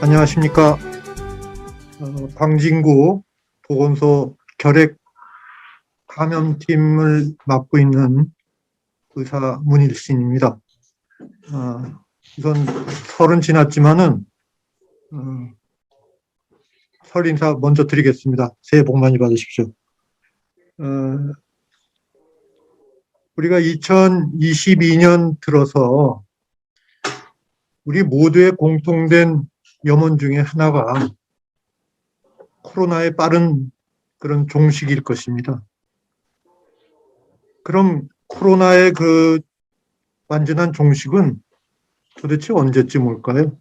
안녕하십니까. 광진구 보건소 결핵 감염팀을 맡고 있는 의사 문일신입니다. 우선 설은 지났지만은 설 인사 먼저 드리겠습니다. 새해 복 많이 받으십시오. 우리가 2022년 들어서 우리 모두의 공통된 염원 중에 하나가 코로나의 빠른 그런 종식일 것입니다. 그럼 코로나의 그 완전한 종식은 도대체 언제쯤 올까요?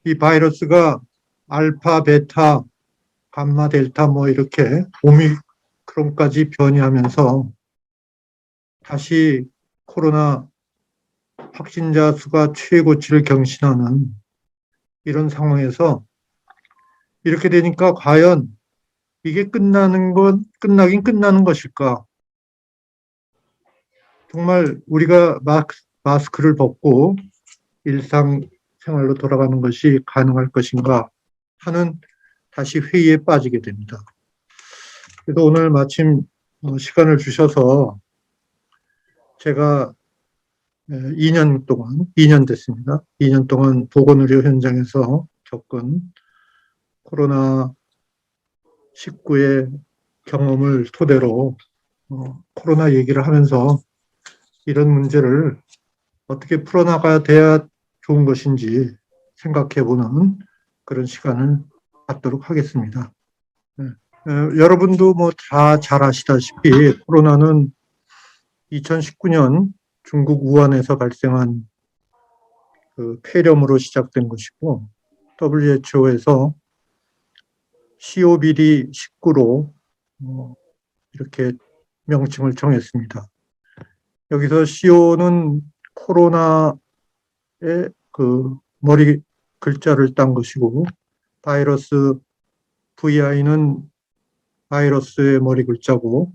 이 바이러스가 알파, 베타, 감마, 델타 뭐 이렇게 오미크론까지 변이하면서 다시 코로나 확진자 수가 최고치를 경신하는 이런 상황에서 이렇게 되니까 과연 이게 끝나긴 끝나는 것일까? 정말 우리가 마스크를 벗고 일상생활로 돌아가는 것이 가능할 것인가 하는 다시 회의에 빠지게 됩니다. 그래서 오늘 마침 시간을 주셔서 제가 2년 됐습니다. 2년 동안 보건의료 현장에서 겪은 코로나19의 경험을 토대로 코로나 얘기를 하면서 이런 문제를 어떻게 풀어나가야 돼야 좋은 것인지 생각해보는 그런 시간을 갖도록 하겠습니다. 여러분도 뭐 다 잘 아시다시피 코로나는 2019년 중국 우한에서 발생한 그 폐렴으로 시작된 것이고 WHO에서 COPD-19로 이렇게 명칭을 정했습니다. 여기서 CO는 코로나의 그 머리 글자를 딴 것이고 바이러스 VI는 바이러스의 머리 글자고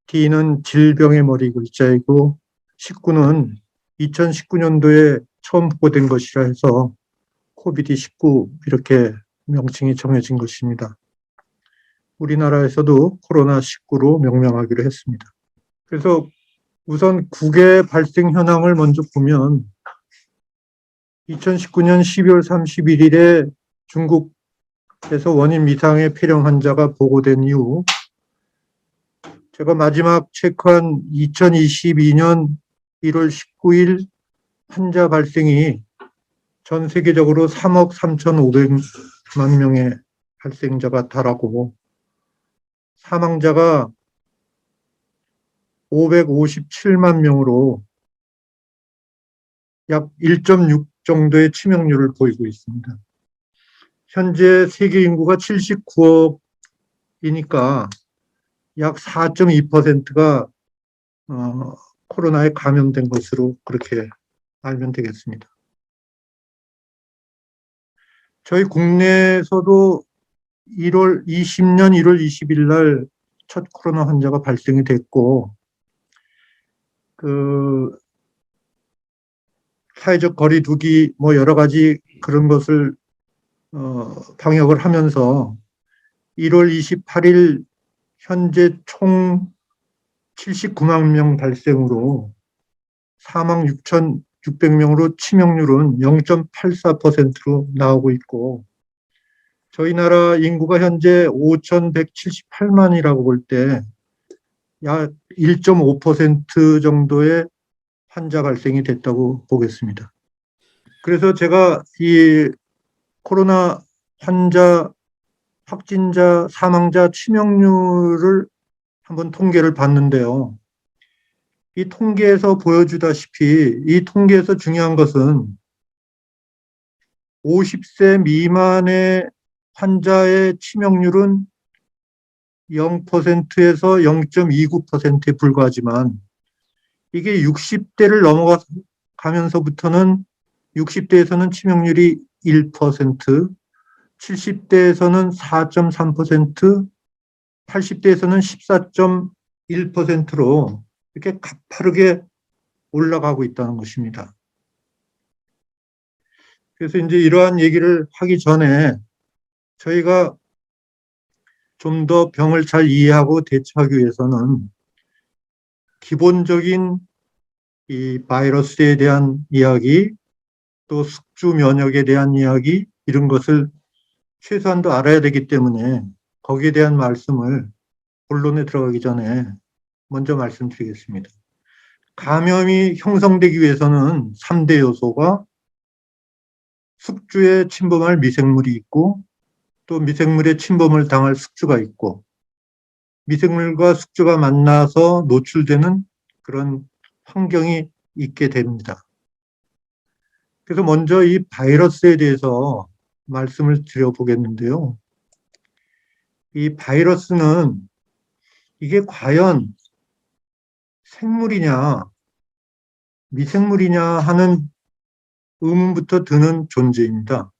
D는 질병의 머리 글자이고 19는 2019년도에 처음 보고된 것이라 해서 코비드19 이렇게 명칭이 정해진 것입니다. 우리나라에서도 코로나19로 명명하기로 했습니다. 그래서 우선 국외 발생 현황을 먼저 보면 2019년 12월 31일에 중국에서 원인 미상의 폐렴 환자가 보고된 이후 제가 마지막 체크한 2022년 1월 19일 환자 발생이 전 세계적으로 3억 3,500만 명의 발생자가 달하고 사망자가 557만 명으로 약 1.6 정도의 치명률을 보이고 있습니다. 현재 세계 인구가 79억이니까 약 4.2%가 코로나에 감염된 것으로 그렇게 알면 되겠습니다. 저희 국내에서도 20년 1월 20일 날 첫 코로나 환자가 발생이 됐고 그 사회적 거리 두기 뭐 여러 가지 그런 것을 방역을 하면서 1월 28일 현재 총 79만 명 발생으로 사망 6,600명으로 치명률은 0.84%로 나오고 있고 저희 나라 인구가 현재 5,178만이라고 볼 때 약 1.5% 정도의 환자 발생이 됐다고 보겠습니다. 그래서 제가 이 코로나 환자, 확진자, 사망자, 치명률을 한번 통계를 봤는데요. 이 통계에서 보여주다시피 이 통계에서 중요한 것은 50세 미만의 환자의 치명률은 0%에서 0.29%에 불과하지만 이게 60대를 넘어가면서부터는 60대에서는 치명률이 1%, 70대에서는 4.3%, 80대에서는 14.1%로 이렇게 가파르게 올라가고 있다는 것입니다. 그래서 이제 이러한 얘기를 하기 전에 저희가 좀 더 병을 잘 이해하고 대처하기 위해서는 기본적인 이 바이러스에 대한 이야기, 또 숙주 면역에 대한 이야기, 이런 것을 최소한도 알아야 되기 때문에 거기에 대한 말씀을 본론에 들어가기 전에 먼저 말씀드리겠습니다. 감염이 형성되기 위해서는 3대 요소가 숙주에 침범할 미생물이 있고, 또 미생물에 침범을 당할 숙주가 있고, 미생물과 숙주가 만나서 노출되는 그런 환경이 있게 됩니다. 그래서 먼저 이 바이러스에 대해서 말씀을 드려보겠는데요. 이 바이러스는 이게 과연 생물이냐, 미생물이냐 하는 의문부터 드는 존재입니다.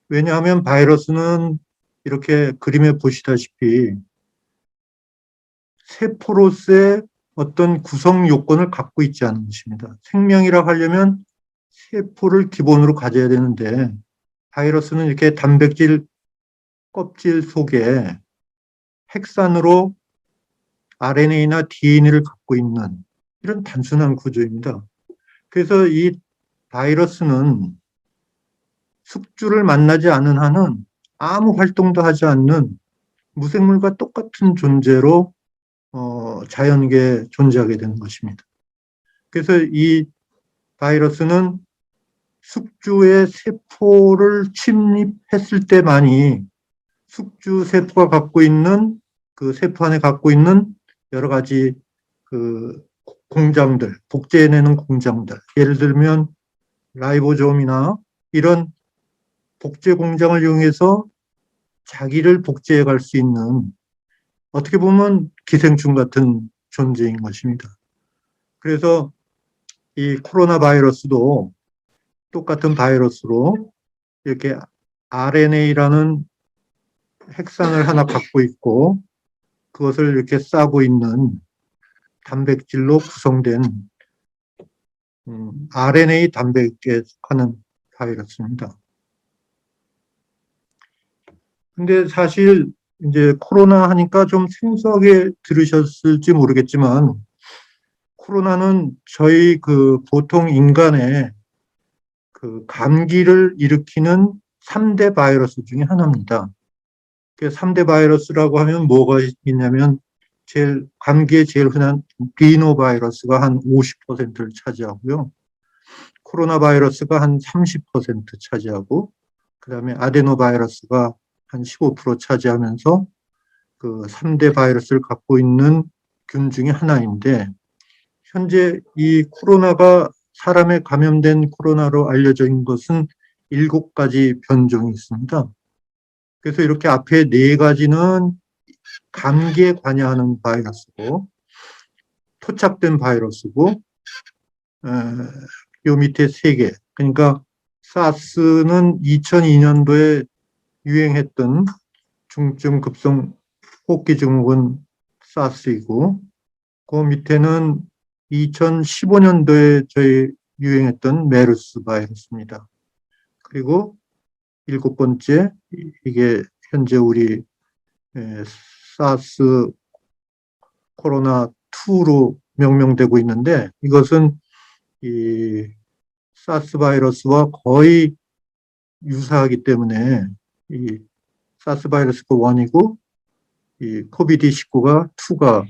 왜냐하면 바이러스는 이렇게 그림에 보시다시피 세포로서의 어떤 구성 요건을 갖고 있지 않은 것입니다. 생명이라고 하려면 세포를 기본으로 가져야 되는데 바이러스는 이렇게 단백질 껍질 속에 핵산으로 RNA나 DNA를 갖고 있는 이런 단순한 구조입니다. 그래서 이 바이러스는 숙주를 만나지 않은 한은 아무 활동도 하지 않는 무생물과 똑같은 존재로 자연계에 존재하게 되는 것입니다. 그래서 이 바이러스는 숙주의 세포를 침입했을 때만이 숙주 세포가 갖고 있는 그 세포 안에 갖고 있는 여러 가지 그 공장들, 복제해내는 공장들, 예를 들면 라이보솜이나 이런 복제 공장을 이용해서 자기를 복제해 갈 수 있는 어떻게 보면 기생충 같은 존재인 것입니다. 그래서 이 코로나 바이러스도 똑같은 바이러스로 이렇게 RNA라는 핵산을 하나 갖고 있고 그것을 이렇게 싸고 있는 단백질로 구성된 RNA 단백에 속하는 바이러스입니다. 근데 사실 이제 코로나 하니까 좀 생소하게 들으셨을지 모르겠지만 코로나는 저희 그 보통 인간의 그 감기를 일으키는 3대 바이러스 중에 하나입니다. 그 3대 바이러스라고 하면 뭐가 있냐면 감기에 제일 흔한 리노 바이러스가 한 50%를 차지하고요. 코로나 바이러스가 한 30% 차지하고 그다음에 아데노 바이러스가 한 15% 차지하면서 그 3대 바이러스를 갖고 있는 균 중에 하나인데 현재 이 코로나가 사람에 감염된 코로나로 알려져 있는 것은 7가지 변종이 있습니다. 그래서 이렇게 앞에 4가지는 감기에 관여하는 바이러스고 토착된 바이러스고 요 밑에 3개 그러니까 사스는 2002년도에 유행했던 중증 급성 호흡기 증후군 사스이고 그 밑에는 2015년도에 저희 유행했던 메르스 바이러스입니다. 그리고 7번째 이게 현재 우리 사스 코로나2로 명명되고 있는데 이것은 이 사스 바이러스와 거의 유사하기 때문에 이 사스 바이러스가 1이고 이 코비드19가 2가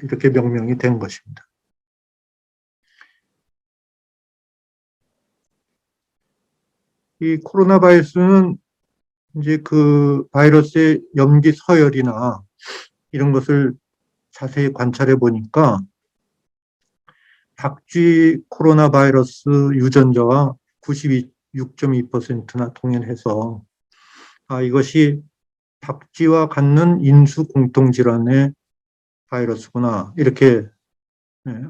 이렇게 명명이 된 것입니다. 이 코로나 바이러스는 이제 그 바이러스의 염기 서열이나 이런 것을 자세히 관찰해 보니까 박쥐 코로나 바이러스 유전자와 96.2%나 동일해서 이것이 박쥐와 갖는 인수 공통질환의 바이러스구나 이렇게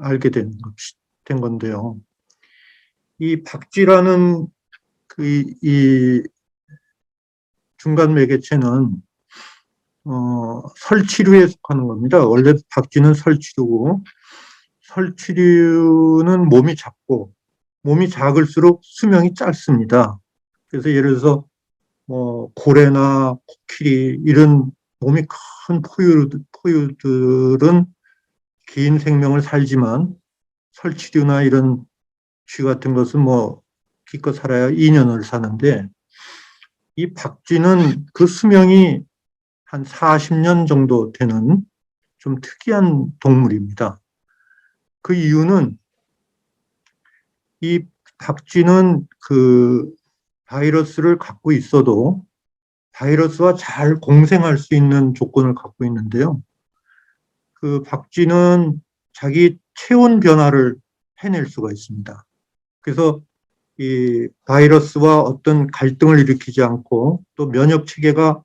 알게 된 건데요. 이 박쥐라는 이 중간 매개체는 설치류에 속하는 겁니다. 원래 박쥐는 설치류고 설치류는 몸이 작고 몸이 작을수록 수명이 짧습니다. 그래서 예를 들어서 뭐 고래나 코끼리 이런 몸이 큰 포유들은 긴 생명을 살지만 설치류나 이런 쥐 같은 것은 뭐 기껏 살아야 2년을 사는데 이 박쥐는 그 수명이 한 40년 정도 되는 좀 특이한 동물입니다. 그 이유는 이 박쥐는 그 바이러스를 갖고 있어도 바이러스와 잘 공생할 수 있는 조건을 갖고 있는데요. 그 박쥐는 자기 체온 변화를 해낼 수가 있습니다. 그래서 이 바이러스와 어떤 갈등을 일으키지 않고 또 면역 체계가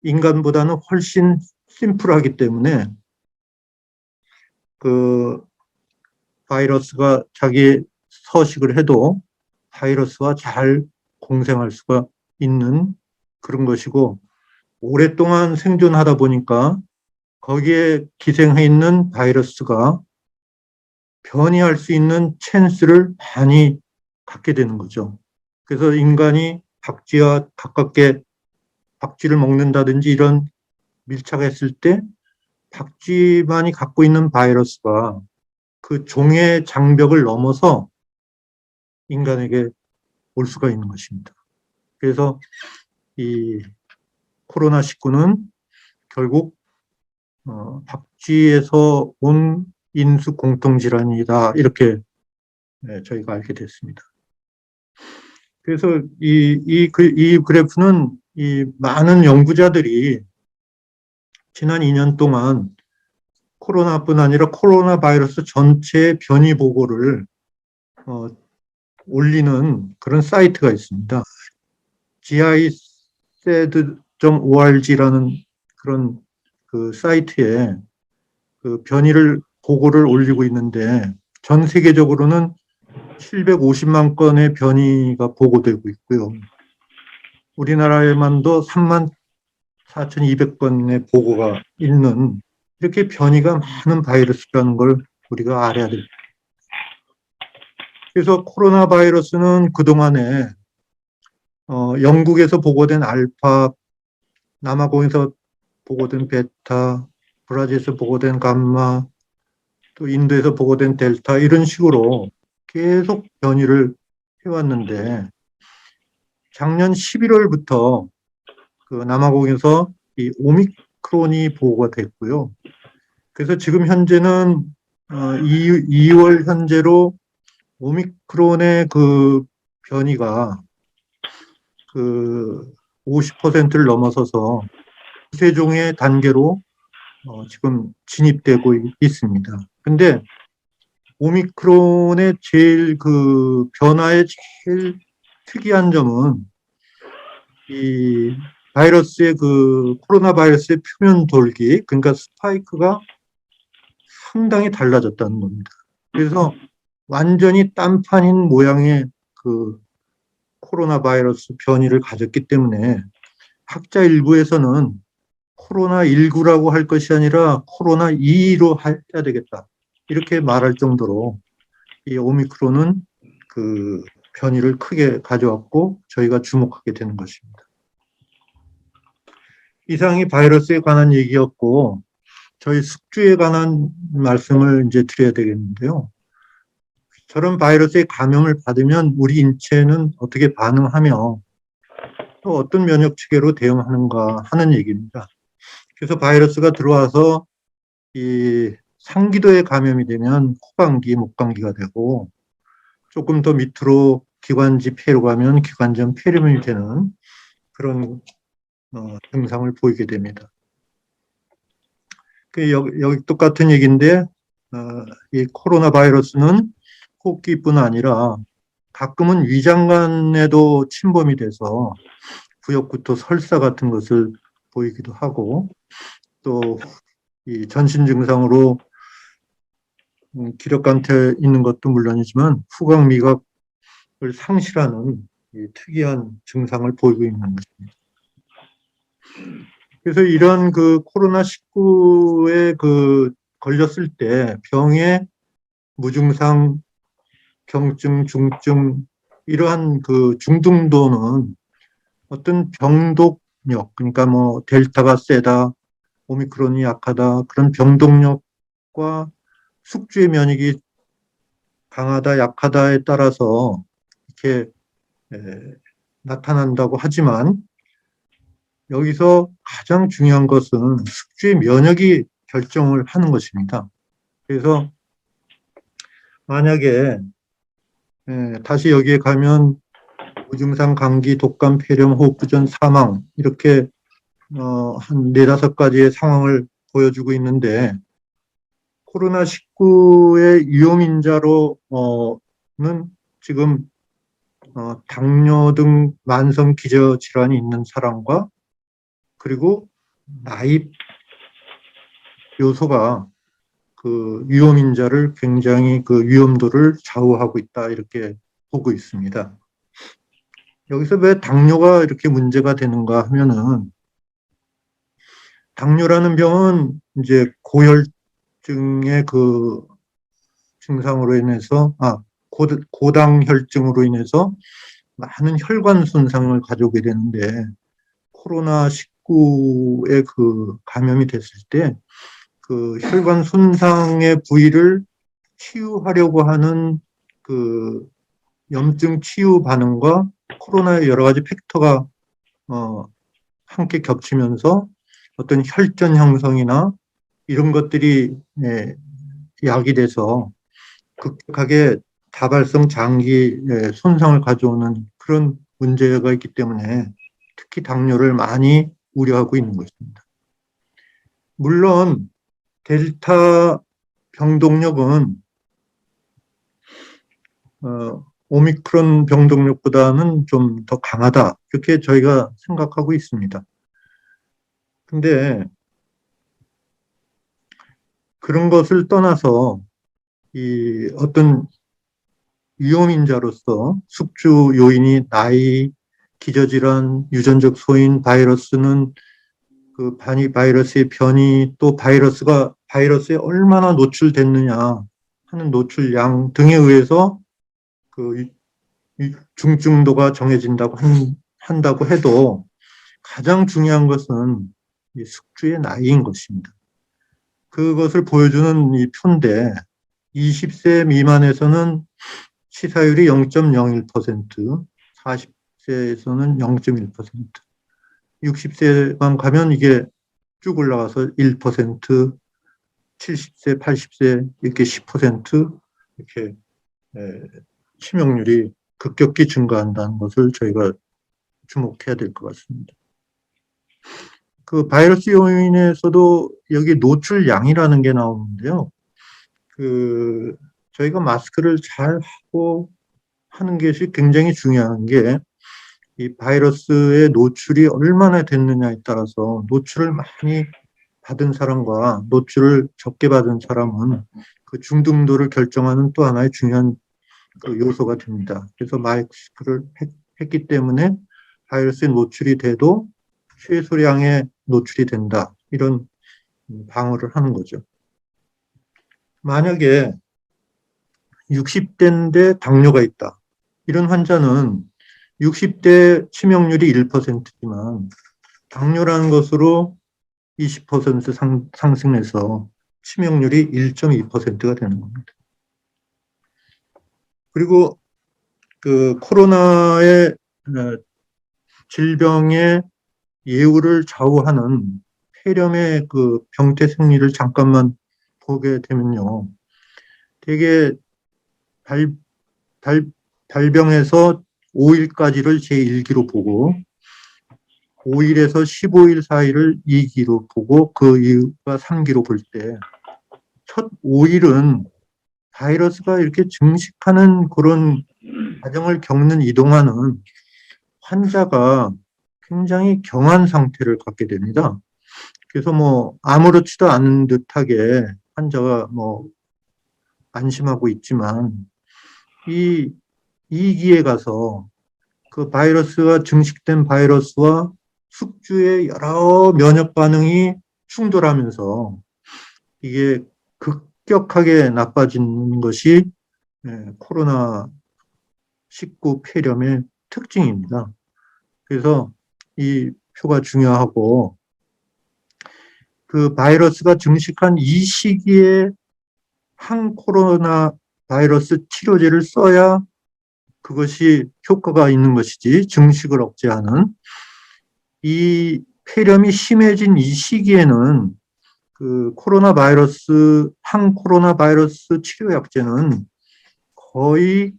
인간보다는 훨씬 심플하기 때문에 그 바이러스가 자기 서식을 해도 바이러스와 잘 공생할 수가 있는 그런 것이고 오랫동안 생존하다 보니까 거기에 기생해 있는 바이러스가 변이할 수 있는 찬스를 많이 갖게 되는 거죠. 그래서 인간이 박쥐와 가깝게 박쥐를 먹는다든지 이런 밀착했을 때 박쥐만이 갖고 있는 바이러스가 그 종의 장벽을 넘어서 인간에게 올 수가 있는 것입니다. 그래서 이 코로나19는 결국 박쥐에서 온 인수 공통질환이다 이렇게 저희가 알게 됐습니다. 그래서 이 그래프는 이 많은 연구자들이 지난 2년 동안 코로나뿐 아니라 코로나 바이러스 전체 변이 보고를 올리는 그런 사이트가 있습니다. gized.org라는 그런 그 사이트에 그 변이를 보고를 올리고 있는데 전 세계적으로는 750만 건의 변이가 보고되고 있고요. 우리나라에만도 34,200건의 보고가 있는 이렇게 변이가 많은 바이러스라는 걸 우리가 알아야 됩니다. 그래서 코로나 바이러스는 그동안에 영국에서 보고된 알파, 남아공에서 보고된 베타, 브라질에서 보고된 감마, 또 인도에서 보고된 델타 이런 식으로 계속 변이를 해왔는데 작년 11월부터 그 남아공에서 이 오미크론이 보고가 됐고요. 그래서 지금 현재는 2월 현재로 오미크론의 그 변이가 그 50%를 넘어서서 세종의 단계로 지금 진입되고 있습니다. 근데 오미크론의 제일 그 변화의 제일 특이한 점은 이 바이러스의 그 코로나 바이러스의 표면 돌기, 그러니까 스파이크가 상당히 달라졌다는 겁니다. 그래서 완전히 딴판인 모양의 그 코로나 바이러스 변이를 가졌기 때문에 학자 일부에서는 코로나19라고 할 것이 아니라 코로나2로 해야 되겠다. 이렇게 말할 정도로 이 오미크론은 그 변이를 크게 가져왔고 저희가 주목하게 되는 것입니다. 이상이 바이러스에 관한 얘기였고 저희 숙주에 관한 말씀을 이제 드려야 되겠는데요. 저런 바이러스에 감염을 받으면 우리 인체는 어떻게 반응하며 또 어떤 면역 체계로 대응하는가 하는 얘기입니다. 그래서 바이러스가 들어와서 이 상기도에 감염이 되면 코감기, 목감기가 되고 조금 더 밑으로 기관지 폐로 가면 기관전 폐렴이 되는 그런 증상을 보이게 됩니다. 여기 똑같은 얘기인데 이 코로나 바이러스는 호흡기뿐 아니라 가끔은 위장관에도 침범이 돼서 부역구토 설사 같은 것을 보이기도 하고 또 이 전신 증상으로 기력감퇴 있는 것도 물론이지만 후각 미각을 상실하는 이 특이한 증상을 보이고 있는 것입니다. 그래서 이런 그 코로나19에 그 걸렸을 때 병의 무증상, 경증, 중증 이러한 그 중등도는 어떤 병독력, 그러니까 뭐 델타가 세다, 오미크론이 약하다, 그런 병독력과 숙주의 면역이 강하다, 약하다에 따라서 이렇게 나타난다고 하지만 여기서 가장 중요한 것은 숙주의 면역이 결정을 하는 것입니다. 그래서 만약에 다시 여기에 가면 무증상 감기, 독감, 폐렴, 호흡부전, 사망 이렇게 한 네다섯 가지의 상황을 보여주고 있는데 코로나19의 위험인자로는 지금 당뇨 등 만성 기저질환이 있는 사람과 그리고 나이 요소가 그 위험인자를 굉장히 그 위험도를 좌우하고 있다 이렇게 보고 있습니다. 여기서 왜 당뇨가 이렇게 문제가 되는가 하면은 당뇨라는 병은 이제 고혈증의 그 증상으로 인해서 고당혈증으로 인해서 많은 혈관 손상을 가져오게 되는데 코로나19에 그 감염이 됐을 때 그 혈관 손상의 부위를 치유하려고 하는 그 염증 치유 반응과 코로나의 여러 가지 팩터가 함께 겹치면서 어떤 혈전 형성이나 이런 것들이 약이 돼서 급격하게 다발성 장기 손상을 가져오는 그런 문제가 있기 때문에 특히 당뇨를 많이 우려하고 있는 것입니다. 물론 델타 병동력은 오미크론 병동력보다는 좀 더 강하다 이렇게 저희가 생각하고 있습니다. 근데 그런 것을 떠나서 이 어떤 위험인자로서 숙주 요인이 나이, 기저질환, 유전적 소인, 바이러스는 그 바이러스의 변이 또 바이러스에 얼마나 노출됐느냐 하는 노출량 등에 의해서 그 중증도가 정해진다고 한다고 해도 가장 중요한 것은 이 숙주의 나이인 것입니다. 그것을 보여주는 이 표인데 20세 미만에서는 치사율이 0.01%, 40세에서는 0.1%, 60세만 가면 이게 쭉 올라가서 1%, 70세, 80세 이렇게 10% 이렇게 치명률이 급격히 증가한다는 것을 저희가 주목해야 될 것 같습니다. 그 바이러스 요인에서도 여기 노출량이라는 게 나오는데요. 그 저희가 마스크를 잘 하고 하는 것이 굉장히 중요한 게 이 바이러스의 노출이 얼마나 됐느냐에 따라서 노출을 많이 받은 사람과 노출을 적게 받은 사람은 그 중등도를 결정하는 또 하나의 중요한 그 요소가 됩니다. 그래서 마스크를 했기 때문에 바이러스에 노출이 돼도 최소량의 노출이 된다. 이런 방어를 하는 거죠. 만약에 60대인데 당뇨가 있다. 이런 환자는 60대 치명률이 1%지만 당뇨라는 것으로 20% 상승해서 치명률이 1.2%가 되는 겁니다. 그리고 그 코로나의 질병의 예후를 좌우하는 폐렴의 그 병태 생리를 잠깐만 보게 되면요. 되게 발병에서 5일까지를 제1기로 보고 5일에서 15일 사이를 2기로 보고 그 이후가 3기로 볼 때 첫 5일은 바이러스가 이렇게 증식하는 그런 과정을 겪는 이동안은 환자가 굉장히 경한 상태를 갖게 됩니다. 그래서 뭐 아무렇지도 않은 듯하게 환자가 뭐 안심하고 있지만 이 2기에 가서 그 바이러스가 증식된 바이러스와 숙주의 여러 면역 반응이 충돌하면서 이게 급격하게 나빠지는 것이 코로나 19 폐렴의 특징입니다. 그래서 이 표가 중요하고, 그 바이러스가 증식한 이 시기에 항코로나 바이러스 치료제를 써야 그것이 효과가 있는 것이지, 증식을 억제하는. 이 폐렴이 심해진 이 시기에는 그 코로나 바이러스, 항코로나 바이러스 치료약제는 거의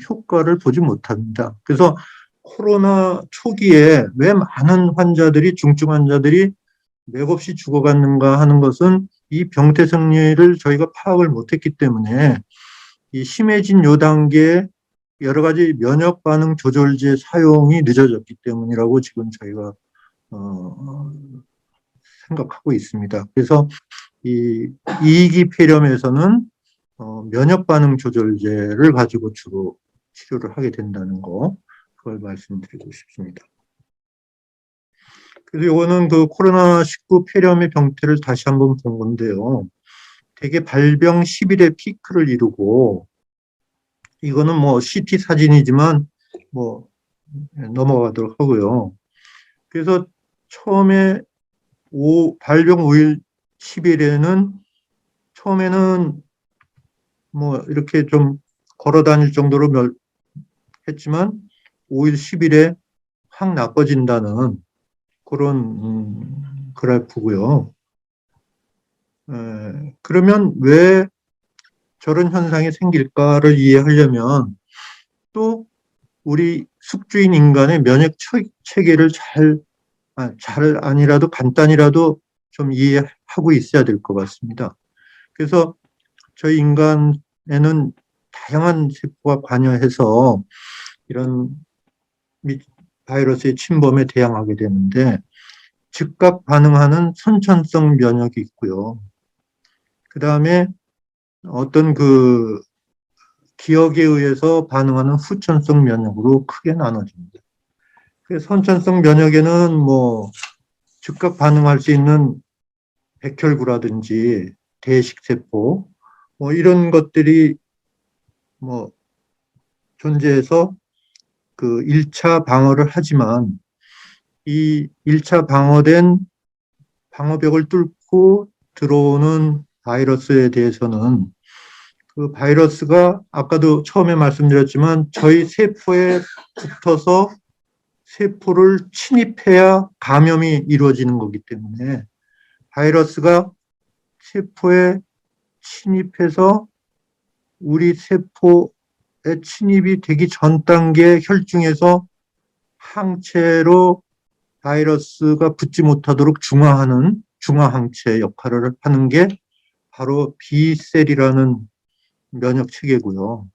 효과를 보지 못합니다. 그래서 코로나 초기에 왜 많은 환자들이, 중증 환자들이 맥없이 죽어갔는가 하는 것은 이 병태 생리를 저희가 파악을 못했기 때문에, 이 심해진 요 단계에 여러 가지 면역 반응 조절제 사용이 늦어졌기 때문이라고 지금 저희가 생각하고 있습니다. 그래서 이 2기 폐렴에서는 면역 반응 조절제를 가지고 주로 치료를 하게 된다는 거, 그걸 말씀드리고 싶습니다. 그래서 이거는 그 코로나19 폐렴의 병태를 다시 한번 본 건데요. 대개 발병 10일에 피크를 이루고, 이거는 뭐 CT 사진이지만 뭐 넘어가도록 하고요. 그래서 처음에 발병 5일 10일에는 처음에는 뭐 이렇게 좀 걸어 다닐 정도로 했지만 5일 10일에 확 나빠진다는 그런 그래프고요. 그러면 왜 저런 현상이 생길까를 이해하려면 또 우리 숙주인 인간의 면역 체계를 잘 아니라도 간단히라도 좀 이해하고 있어야 될 것 같습니다. 그래서 저희 인간에는 다양한 세포가 관여해서 이런 바이러스의 침범에 대항하게 되는데, 즉각 반응하는 선천성 면역이 있고요. 그 다음에 어떤 그 기억에 의해서 반응하는 후천성 면역으로 크게 나눠집니다. 그래서 선천성 면역에는 뭐 즉각 반응할 수 있는 백혈구라든지 대식세포, 뭐 이런 것들이 뭐 존재해서 그 1차 방어를 하지만, 이 1차 방어된 방어벽을 뚫고 들어오는 바이러스에 대해서는 그 바이러스가 아까도 처음에 말씀드렸지만 저희 세포에 붙어서 세포를 침입해야 감염이 이루어지는 거기 때문에, 바이러스가 세포에 침입해서 우리 세포에 침입이 되기 전 단계 혈중에서 항체로 바이러스가 붙지 못하도록 중화하는 중화항체 역할을 하는 게 바로 B셀이라는 면역 체계고요.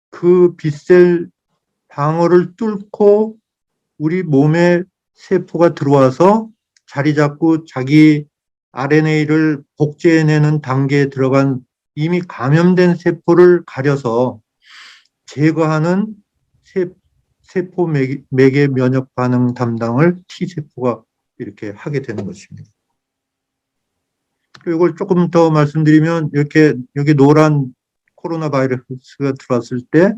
그 B셀 방어를 뚫고 우리 몸에 세포가 들어와서 자리 잡고 자기 RNA를 복제해내는 단계에 들어간 이미 감염된 세포를 가려서 제거하는 세포 매개 면역 반응 담당을 T세포가 이렇게 하게 되는 것입니다. 그리고 이걸 조금 더 말씀드리면, 이렇게 여기 노란 코로나 바이러스가 들어왔을 때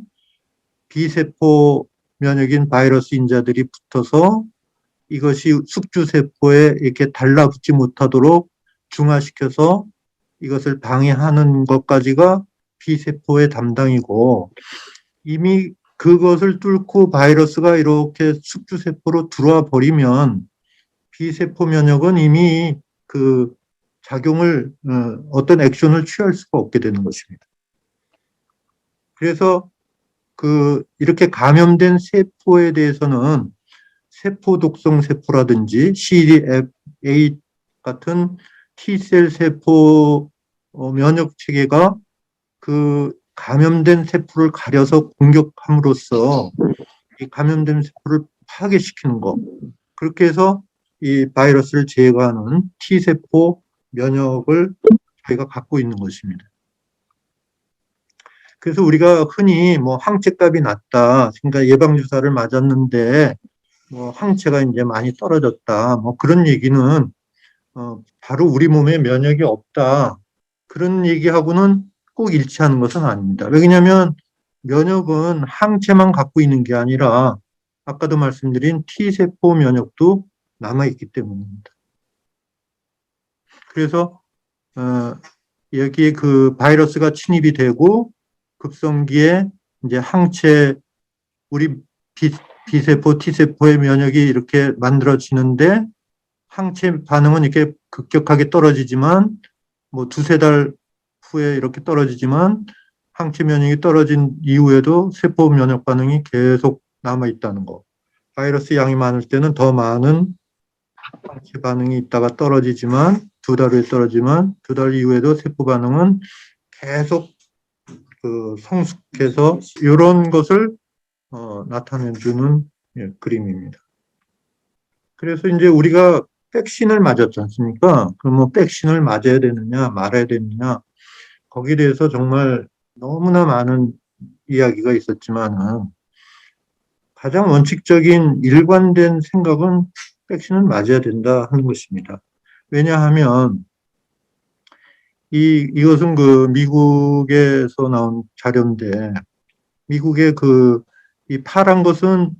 B세포 면역인 바이러스 인자들이 붙어서 이것이 숙주세포에 이렇게 달라붙지 못하도록 중화시켜서 이것을 방해하는 것까지가 B세포의 담당이고, 이미 그것을 뚫고 바이러스가 이렇게 숙주세포로 들어와 버리면 B세포 면역은 이미 그 작용을, 어떤 액션을 취할 수가 없게 되는 것입니다. 그래서 이렇게 감염된 세포에 대해서는 세포 독성 세포라든지 CD8 같은 T셀 세포 면역 체계가 그 감염된 세포를 가려서 공격함으로써 이 감염된 세포를 파괴시키는 것, 그렇게 해서 이 바이러스를 제거하는 T세포 면역을 저희가 갖고 있는 것입니다. 그래서 우리가 흔히 뭐 항체값이 낮다, 그러니까 예방주사를 맞았는데 뭐 항체가 이제 많이 떨어졌다, 뭐 그런 얘기는 바로 우리 몸에 면역이 없다, 그런 얘기하고는 꼭 일치하는 것은 아닙니다. 왜냐하면 면역은 항체만 갖고 있는 게 아니라 아까도 말씀드린 T세포 면역도 남아있기 때문입니다. 그래서 여기에 그 바이러스가 침입이 되고 급성기에 이제 항체 우리 B세포, T세포의 면역이 이렇게 만들어지는데 항체 반응은 이렇게 급격하게 떨어지지만 뭐 두세 달 후에 이렇게 떨어지지만 항체 면역이 떨어진 이후에도 세포 면역 반응이 계속 남아 있다는 거. 바이러스 양이 많을 때는 더 많은 항체 반응이 있다가 떨어지지만 두 달 후에 떨어지만 두 달 이후에도 세포 반응은 계속 그 성숙해서 이런 것을 나타내주는 그림입니다. 그래서 이제 우리가 백신을 맞았지 않습니까? 그럼 뭐 백신을 맞아야 되느냐 말아야 되느냐 거기에 대해서 정말 너무나 많은 이야기가 있었지만은 가장 원칙적인 일관된 생각은 백신은 맞아야 된다 하는 것입니다. 왜냐하면 이것은 그 미국에서 나온 자료인데 미국의 이 파란 것은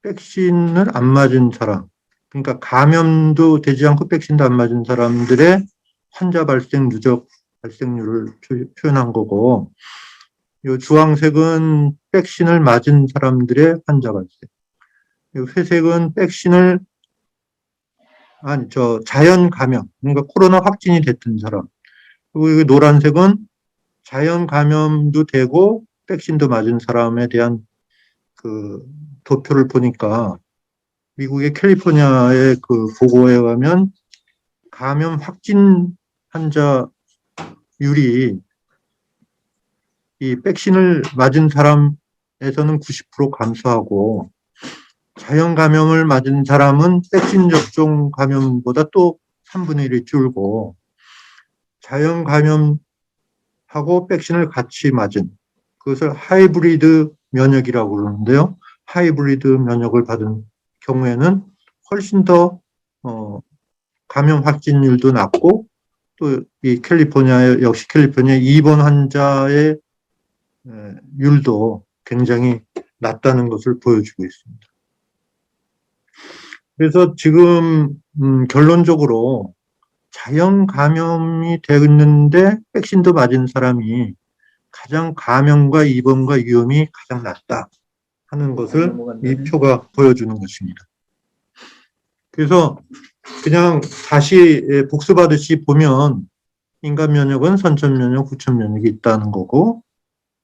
백신을 안 맞은 사람, 그러니까 감염도 되지 않고 백신도 안 맞은 사람들의 환자 발생 누적 발생률을 표현한 거고, 이 주황색은 백신을 맞은 사람들의 환자 발생, 이 회색은 자연 감염, 그러니까 코로나 확진이 됐던 사람, 그리고 이 노란색은 자연 감염도 되고 백신도 맞은 사람에 대한 그 도표를 보니까 미국의 캘리포니아의 그 보고에 의하면 감염 확진 환자율이 이 백신을 맞은 사람에서는 90% 감소하고 자연 감염을 맞은 사람은 백신 접종 감염보다 또 3분의 1이 줄고 자연 감염하고 백신을 같이 맞은 그것을 하이브리드 면역이라고 그러는데요. 하이브리드 면역을 받은 경우에는 훨씬 더 감염 확진율도 낮고 또 이 역시 캘리포니아 입원 환자의 율도 굉장히 낮다는 것을 보여주고 있습니다. 그래서 지금 결론적으로 자연 감염이 됐는데 백신도 맞은 사람이 가장 감염과 입원과 위험이 가장 낮다 하는 것을 이 표가 보여주는 것입니다. 그래서 그냥 다시 복습하듯이 보면 인간 면역은 선천 면역, 후천 면역이 있다는 거고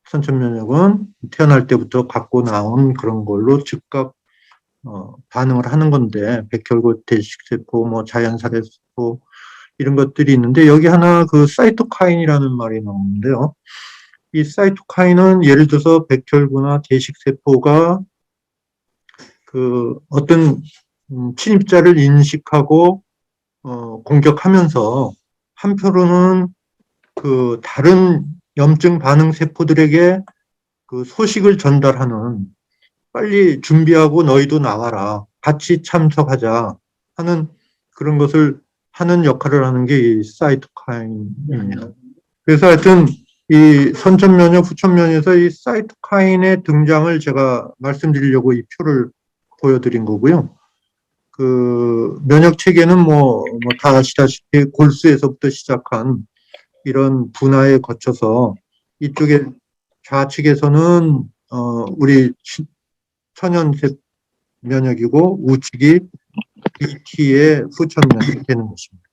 선천 면역은 태어날 때부터 갖고 나온 그런 걸로 즉각 반응을 하는 건데 백혈구 대식세포, 뭐 자연살해세포 이런 것들이 있는데 여기 하나 그 사이토카인이라는 말이 나오는데요. 이 사이토카인은 예를 들어서 백혈구나 대식세포가 그 어떤 침입자를 인식하고 공격하면서 한편으로는 그 다른 염증 반응 세포들에게 그 소식을 전달하는 빨리 준비하고 너희도 나와라 같이 참석하자 하는 그런 것을 하는 역할을 하는 게 이 사이토카인입니다. 그래서 하여튼 이 선천면역, 후천면역에서 이 사이토카인의 등장을 제가 말씀드리려고 이 표를 보여드린 거고요. 그 면역 체계는 다 아시다시피 골수에서부터 시작한 이런 분화에 거쳐서 이쪽에 좌측에서는 우리 천연색 면역이고 우측이 BT의 후천 면역이 되는 것입니다.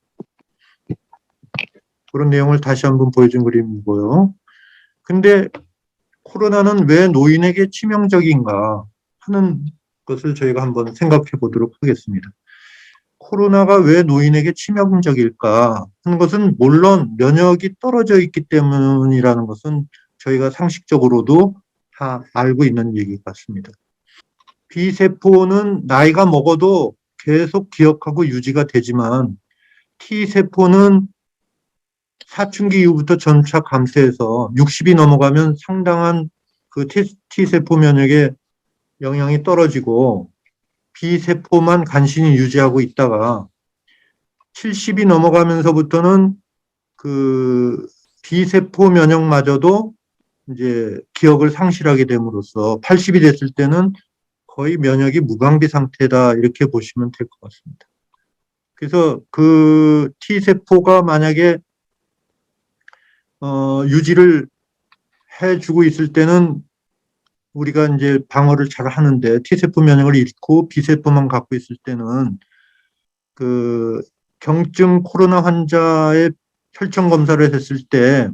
그런 내용을 다시 한번 보여준 그림이고요. 근데 코로나는 왜 노인에게 치명적인가 하는 것을 저희가 한번 생각해 보도록 하겠습니다. 코로나가 왜 노인에게 치명적일까 하는 것은 물론 면역이 떨어져 있기 때문이라는 것은 저희가 상식적으로도 다 알고 있는 얘기 같습니다. B세포는 나이가 먹어도 계속 기억하고 유지가 되지만 T세포는 사춘기 이후부터 점차 감퇴해서 60이 넘어가면 상당한 그 T세포 면역의 영향이 떨어지고 B세포만 간신히 유지하고 있다가 70이 넘어가면서부터는 그 B세포 면역마저도 이제 기억을 상실하게 됨으로써 80이 됐을 때는 거의 면역이 무방비 상태다 이렇게 보시면 될 것 같습니다. 그래서 그 T세포가 만약에 유지를 해주고 있을 때는 우리가 이제 방어를 잘 하는데 T세포 면역을 잃고 B세포만 갖고 있을 때는 그 경증 코로나 환자의 혈청 검사를 했을 때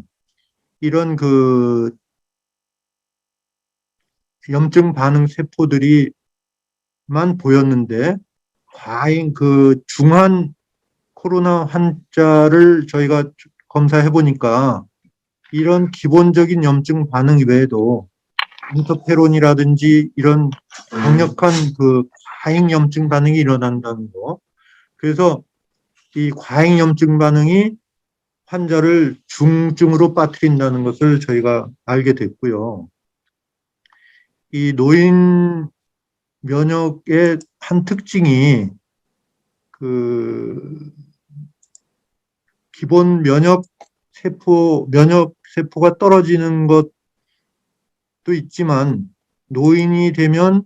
이런 그 염증 반응 세포들이만 보였는데 과잉 그 중한 코로나 환자를 저희가 검사해 보니까 이런 기본적인 염증 반응 외에도 인터페론이라든지 이런 강력한 그 과잉 염증 반응이 일어난다는 거. 그래서 이 과잉 염증 반응이 환자를 중증으로 빠뜨린다는 것을 저희가 알게 됐고요. 이 노인 면역의 한 특징이 그 기본 면역 세포가 떨어지는 것도 있지만 노인이 되면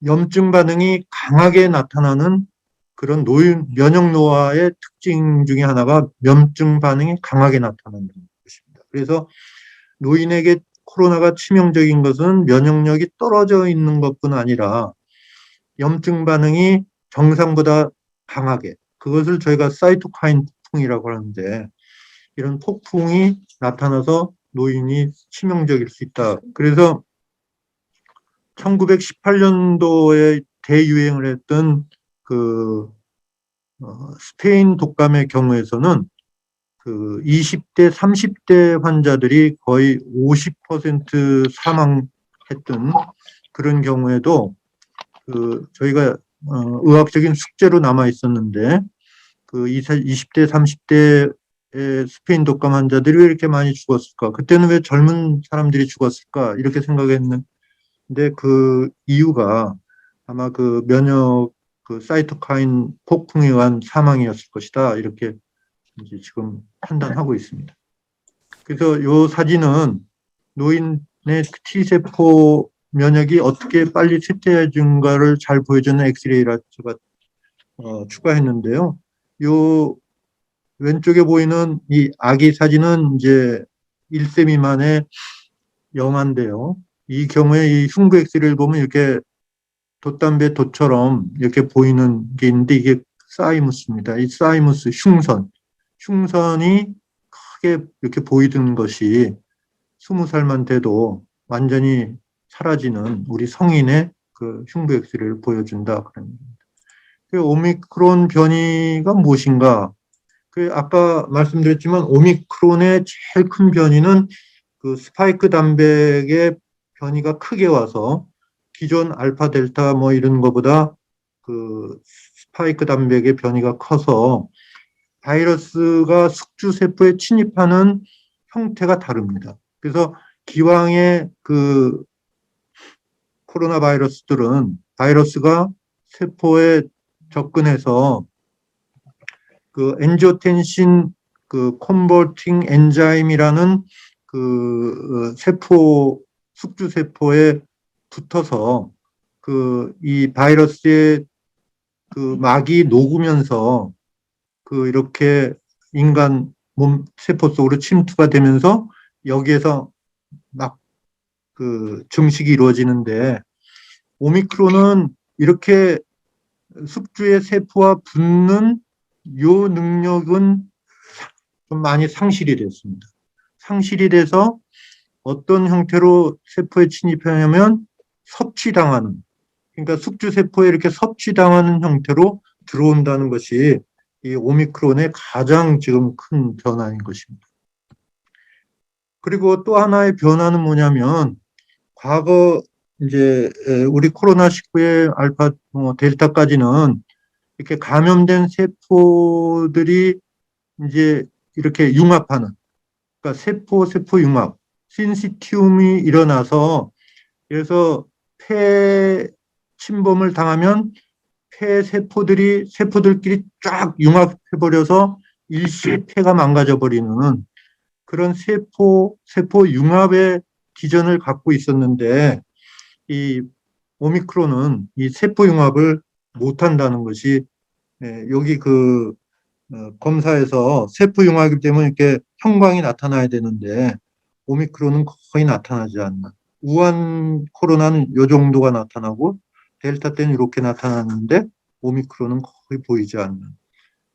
염증 반응이 강하게 나타나는 그런 노인 면역 노화의 특징 중에 하나가 염증 반응이 강하게 나타나는 것입니다. 그래서 노인에게 코로나가 치명적인 것은 면역력이 떨어져 있는 것뿐 아니라 염증 반응이 정상보다 강하게, 그것을 저희가 사이토카인 폭풍이라고 하는데 이런 폭풍이 나타나서 노인이 치명적일 수 있다. 그래서 1918년도에 대유행을 했던 그 스페인 독감의 경우에서는 그 20대, 30대 환자들이 거의 50% 사망했던 그런 경우에도 그 저희가 의학적인 숙제로 남아 있었는데 그 20대, 30대 스페인 독감 환자들이 왜 이렇게 많이 죽었을까? 그때는 왜 젊은 사람들이 죽었을까? 이렇게 생각했는데 그 이유가 아마 그 면역 그 사이토카인 폭풍에 의한 사망이었을 것이다. 이렇게 이제 지금 판단하고 있습니다. 그래서 이 사진은 노인의 T세포 면역이 어떻게 빨리 쇠퇴해진가를 잘 보여주는 엑스레이라 제가 추가했는데요. 요 왼쪽에 보이는 이 아기 사진은 이제 1세 미만의 영아인데요. 이 경우에 이 흉부 엑스레이를 보면 이렇게 돛담배 돛처럼 이렇게 보이는 게 있는데 이게 사이무스입니다. 이 사이무스 흉선이 크게 이렇게 보이던 것이 20살만 돼도 완전히 사라지는 우리 성인의 그 흉부 엑스레이를 보여준다. 그 오미크론 변이가 무엇인가? 그 아까 말씀드렸지만 오미크론의 제일 큰 변이는 그 스파이크 단백의 변이가 크게 와서 기존 알파 델타 뭐 이런 거보다 그 스파이크 단백의 변이가 커서 바이러스가 숙주 세포에 침입하는 형태가 다릅니다. 그래서 기왕의 그 코로나 바이러스들은 바이러스가 세포에 접근해서 그 엔지오텐신 그 컨버팅 엔자임이라는 그 세포 숙주 세포에 붙어서 그 이 바이러스의 그 막이 녹으면서 그 이렇게 인간 몸 세포 속으로 침투가 되면서 여기에서 막 그 증식이 이루어지는데 오미크론은 이렇게 숙주의 세포와 붙는 요 능력은 좀 많이 상실이 됐습니다. 상실이 돼서 어떤 형태로 세포에 침입하냐면 섭취당하는, 그러니까 숙주 세포에 이렇게 섭취당하는 형태로 들어온다는 것이 이 오미크론의 가장 지금 큰 변화인 것입니다. 그리고 또 하나의 변화는 뭐냐면 과거 이제 우리 코로나19의 알파 델타까지는 이렇게 감염된 세포들이 이제 이렇게 융합하는, 그러니까 세포 융합, 신시티움이 일어나서 그래서 폐 침범을 당하면 폐 세포들끼리 쫙 융합해버려서 일시에 폐가 망가져 버리는 그런 세포 융합의 기전을 갖고 있었는데 이 오미크론은 이 세포 융합을 못한다는 것이 여기 검사에서 세포 융합이기 때문에 이렇게 형광이 나타나야 되는데 오미크론은 거의 나타나지 않는. 우한 코로나는 이 정도가 나타나고 델타 때는 이렇게 나타났는데 오미크론은 거의 보이지 않는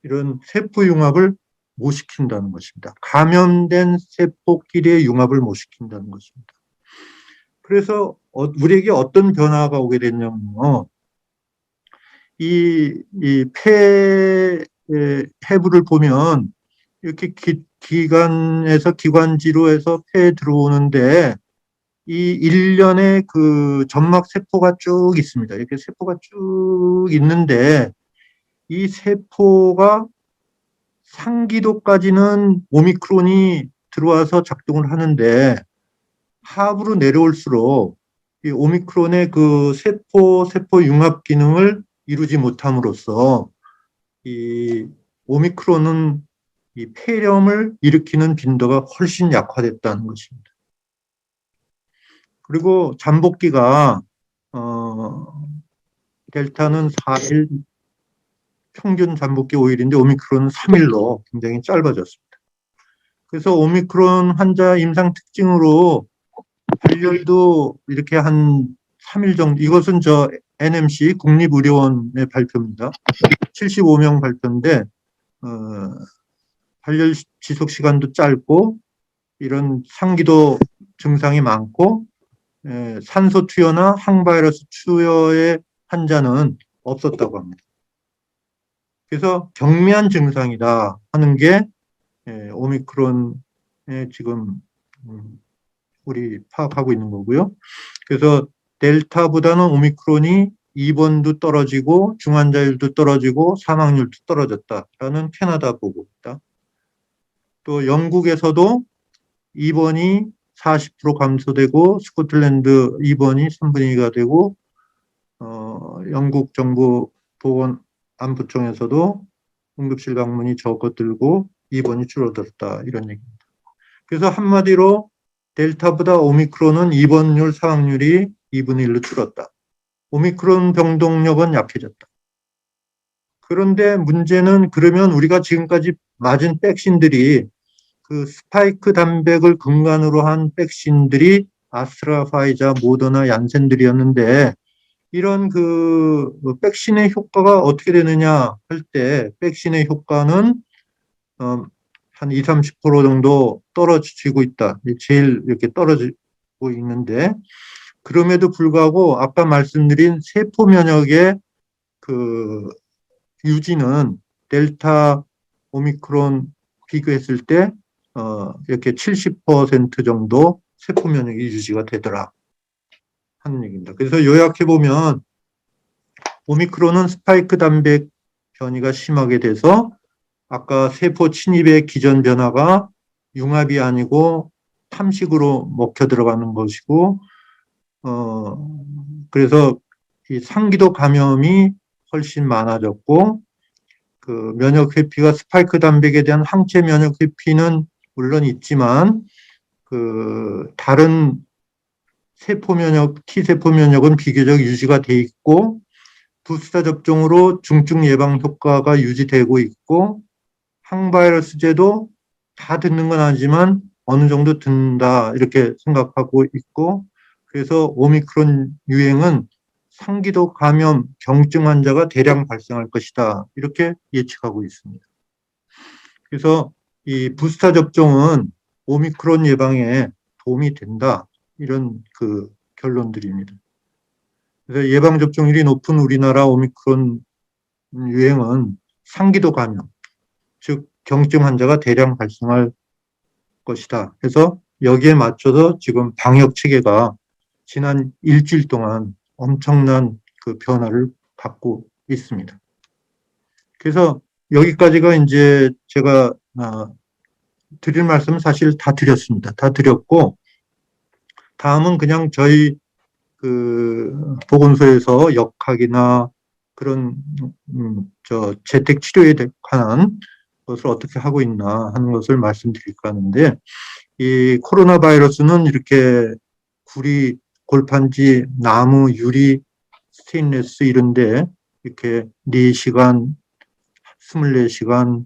이런 세포 융합을 못 시킨다는 것입니다. 감염된 세포끼리의 융합을 못 시킨다는 것입니다. 그래서 우리에게 어떤 변화가 오게 됐냐면요. 폐 해부를 보면 이렇게 기관에서 기관지로 해서 폐에 들어오는데 이 일련의 그 점막 세포가 쭉 있습니다. 이렇게 세포가 쭉 있는데 이 세포가 상기도까지는 오미크론이 들어와서 작동을 하는데 하부로 내려올수록 이 오미크론의 그 세포 융합 기능을 이루지 못함으로써 이 오미크론은 이 폐렴을 일으키는 빈도가 훨씬 약화됐다는 것입니다. 그리고 잠복기가 델타는 4일, 평균 잠복기 5일인데 오미크론은 3일로 굉장히 짧아졌습니다. 그래서 오미크론 환자 임상 특징으로 발열도 이렇게 한 3일 정도, 이것은 NMC 국립의료원의 발표입니다. 75명 발표인데 발열 지속 시간도 짧고 이런 상기도 증상이 많고 산소 투여나 항바이러스 투여의 환자는 없었다고 합니다. 그래서 경미한 증상이다 하는 게 오미크론의 지금 우리 파악하고 있는 거고요. 그래서 델타보다는 오미크론이 입원도 떨어지고 중환자율도 떨어지고 사망률도 떨어졌다라는 캐나다 보고입니다. 또 영국에서도 입원이 40% 감소되고 스코틀랜드 입원이 3분의 2가 되고 영국 정부 보건안보청에서도 응급실 방문이 적어들고 입원이 줄어들었다 이런 얘기입니다. 그래서 한마디로 델타보다 오미크론은 입원율 사망률이 2분의 1로 줄었다. 오미크론 병동력은 약해졌다. 그런데 문제는 그러면 우리가 지금까지 맞은 백신들이 그 스파이크 단백을 근간으로 한 백신들이 아스트라, 파이자, 모더나, 얀센들이었는데 이런 그 백신의 효과가 어떻게 되느냐 할 때 백신의 효과는 한 20, 30% 정도 떨어지고 있다. 제일 이렇게 떨어지고 있는데 그럼에도 불구하고 아까 말씀드린 세포 면역의 그 유지는 델타, 오미크론 비교했을 때 이렇게 70% 정도 세포 면역이 유지가 되더라 하는 얘기입니다. 그래서 요약해 보면 오미크론은 스파이크 단백 변이가 심하게 돼서 아까 세포 침입의 기전 변화가 융합이 아니고 탐식으로 먹혀 들어가는 것이고 그래서 이 상기도 감염이 훨씬 많아졌고 그 면역 회피가 스파이크 단백에 대한 항체 면역 회피는 물론 있지만 그 다른 세포 면역, T세포 면역은 비교적 유지가 돼 있고 부스터 접종으로 중증 예방 효과가 유지되고 있고 항바이러스제도 다 듣는 건 아니지만 어느 정도 듣는다 이렇게 생각하고 있고 그래서 오미크론 유행은 상기도 감염 경증 환자가 대량 발생할 것이다 이렇게 예측하고 있습니다. 그래서 이 부스터 접종은 오미크론 예방에 도움이 된다 이런 그 결론들입니다. 그래서 예방 접종률이 높은 우리나라 오미크론 유행은 상기도 감염 즉 경증 환자가 대량 발생할 것이다. 그래서 여기에 맞춰서 지금 방역 체계가 지난 일주일 동안 엄청난 그 변화를 갖고 있습니다. 그래서 여기까지가 이제 제가 드릴 말씀은 사실 다 드렸습니다. 다 드렸고 다음은 그냥 저희 그 보건소에서 역학이나 그런 재택 치료에 관한 것을 어떻게 하고 있나 하는 것을 말씀드릴까 하는데, 이 코로나 바이러스는 이렇게 구리, 골판지, 나무, 유리, 스테인레스 이런데 이렇게 4시간, 24시간,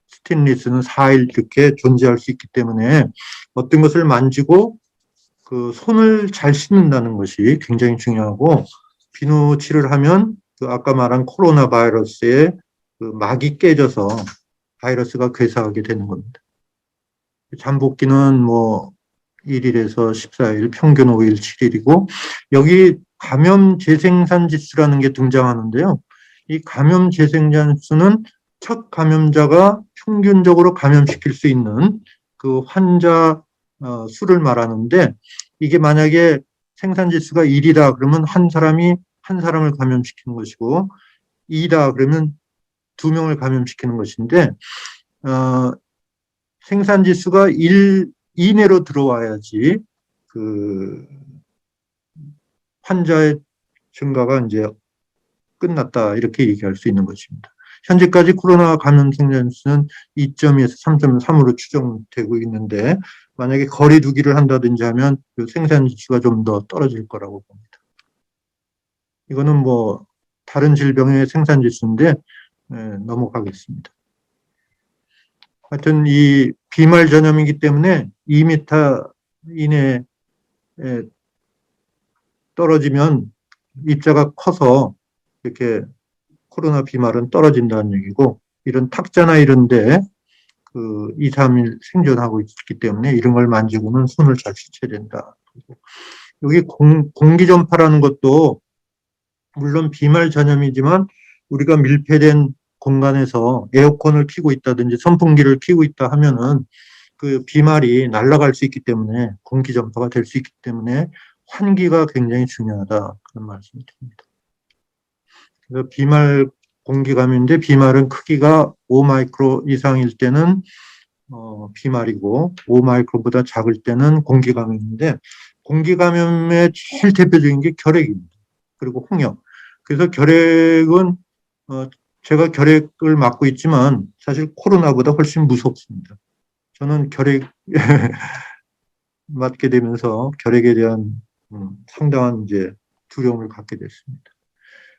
스테인리스는 4일 이렇게 존재할 수 있기 때문에 어떤 것을 만지고 그 손을 잘 씻는다는 것이 굉장히 중요하고, 비누칠을 하면 그 아까 말한 코로나 바이러스의 그 막이 깨져서 바이러스가 괴사하게 되는 겁니다. 잠복기는 뭐 1일에서 14일, 평균 5일, 7일이고, 여기 감염 재생산 지수라는 게 등장하는데요. 이 감염 재생산 지수는 첫 감염자가 평균적으로 감염시킬 수 있는 그 환자 수를 말하는데, 이게 만약에 생산 지수가 1이다 그러면 한 사람이 한 사람을 감염시키는 것이고, 2다 그러면 2명을 감염시키는 것인데, 생산 지수가 1 이내로 들어와야지 그 환자의 증가가 이제 끝났다 이렇게 얘기할 수 있는 것입니다. 현재까지 코로나 감염 생산 지수는 2.2에서 3.3으로 추정되고 있는데, 만약에 거리 두기를 한다든지 하면 그 생산 지수가 좀 더 떨어질 거라고 봅니다. 이거는 뭐 다른 질병의 생산 지수인데 넘어가겠습니다. 하여튼 이 비말 전염이기 때문에 2m 이내에 떨어지면 입자가 커서 이렇게 코로나 비말은 떨어진다는 얘기고, 이런 탁자나 이런데 그 2, 3일 생존하고 있기 때문에 이런 걸 만지고는 손을 잘 씻어야 된다. 여기 공기 전파라는 것도 물론 비말 전염이지만, 우리가 밀폐된 공간에서 에어컨을 켜고 있다든지 선풍기를 켜고 있다 하면은 그 비말이 날아갈 수 있기 때문에, 공기 전파가 될 수 있기 때문에 환기가 굉장히 중요하다, 그런 말씀을 드립니다. 그래서 비말 공기 감염인데, 비말은 크기가 5마이크로 이상일 때는 비말이고 5마이크로보다 작을 때는 공기 감염인데, 공기 감염의 제일 대표적인 게 결핵입니다. 그리고 홍역. 그래서 결핵은 제가 결핵을 맡고 있지만 사실 코로나보다 훨씬 무섭습니다. 저는 결핵 맞게 되면서 결핵에 대한 상당한 이제 두려움을 갖게 됐습니다.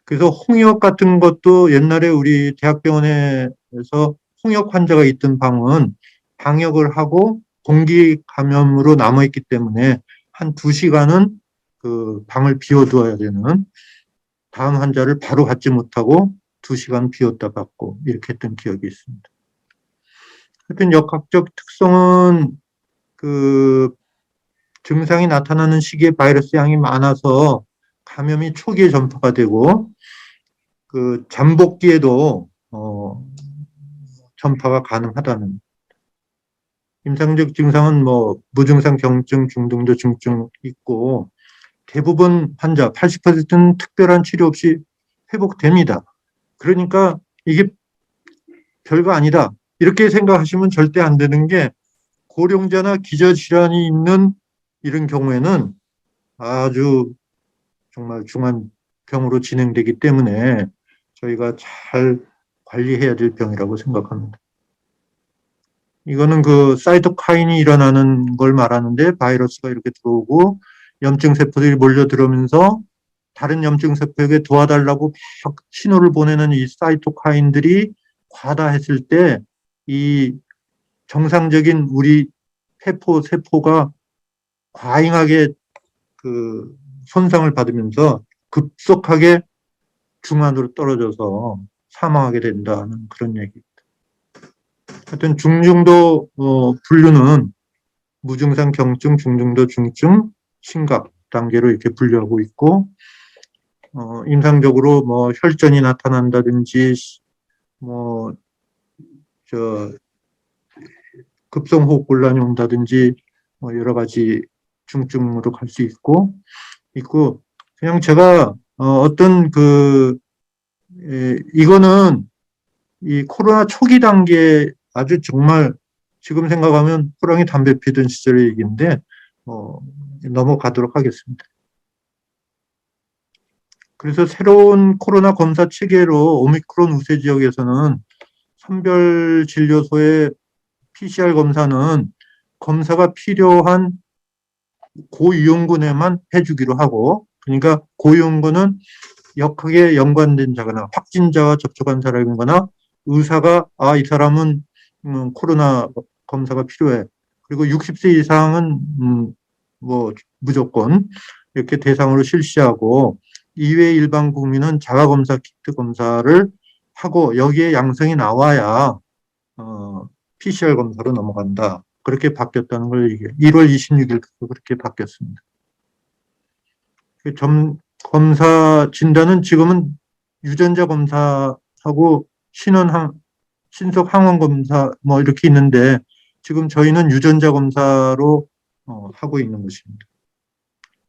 그래서 홍역 같은 것도 옛날에 우리 대학병원에서 홍역 환자가 있던 방은 방역을 하고 공기 감염으로 남아있기 때문에 한 2시간은 그 방을 비워두어야 되는, 다음 환자를 바로 받지 못하고 2시간 비웠다 받고 이렇게 했던 기억이 있습니다. 하여튼 역학적 특성은 그 증상이 나타나는 시기에 바이러스 양이 많아서 감염이 초기에 전파가 되고, 그 잠복기에도 전파가 가능하다는. 임상적 증상은 뭐 무증상 경증, 중등도 중증 있고, 대부분 환자 80%는 특별한 치료 없이 회복됩니다. 그러니까 이게 별거 아니다 이렇게 생각하시면 절대 안 되는 게, 고령자나 기저질환이 있는 이런 경우에는 아주 정말 중한 병으로 진행되기 때문에 저희가 잘 관리해야 될 병이라고 생각합니다. 이거는 그 사이토카인이 일어나는 걸 말하는데, 바이러스가 이렇게 들어오고 염증 세포들이 몰려들어오면서 다른 염증 세포에게 도와달라고 막 신호를 보내는 이 사이토카인들이 과다했을 때 이 정상적인 우리 세포가 과잉하게 그 손상을 받으면서 급속하게 중환으로 떨어져서 사망하게 된다는 그런 얘기입니다. 하여튼 중증도 분류는 무증상 경증, 중증도 중증, 심각 단계로 이렇게 분류하고 있고, 임상적으로 뭐 혈전이 나타난다든지 뭐 급성호흡곤란이 온다든지 뭐 여러 가지 중증으로 갈 수 있고 그냥 제가 어떤 이거는 이 코로나 초기 단계, 아주 정말 지금 생각하면 호랑이 담배 피던 시절의 얘기인데 넘어가도록 하겠습니다. 그래서 새로운 코로나 검사 체계로 오미크론 우세 지역에서는 선별진료소의 PCR 검사는 검사가 필요한 고위험군에만 해주기로 하고, 그러니까 고위험군은 역학에 연관된 자거나 확진자와 접촉한 사람이거나 의사가 이 사람은 코로나 검사가 필요해. 그리고 60세 이상은 뭐 무조건 이렇게 대상으로 실시하고, 이외 일반 국민은 자가검사 키트 검사를 하고 여기에 양성이 나와야 PCR 검사로 넘어간다. 그렇게 바뀌었다는 걸 1월 26일부터 그렇게 바뀌었습니다. 검사 진단은 지금은 유전자 검사하고 신속 항원 검사 뭐 이렇게 있는데, 지금 저희는 유전자 검사로 하고 있는 것입니다.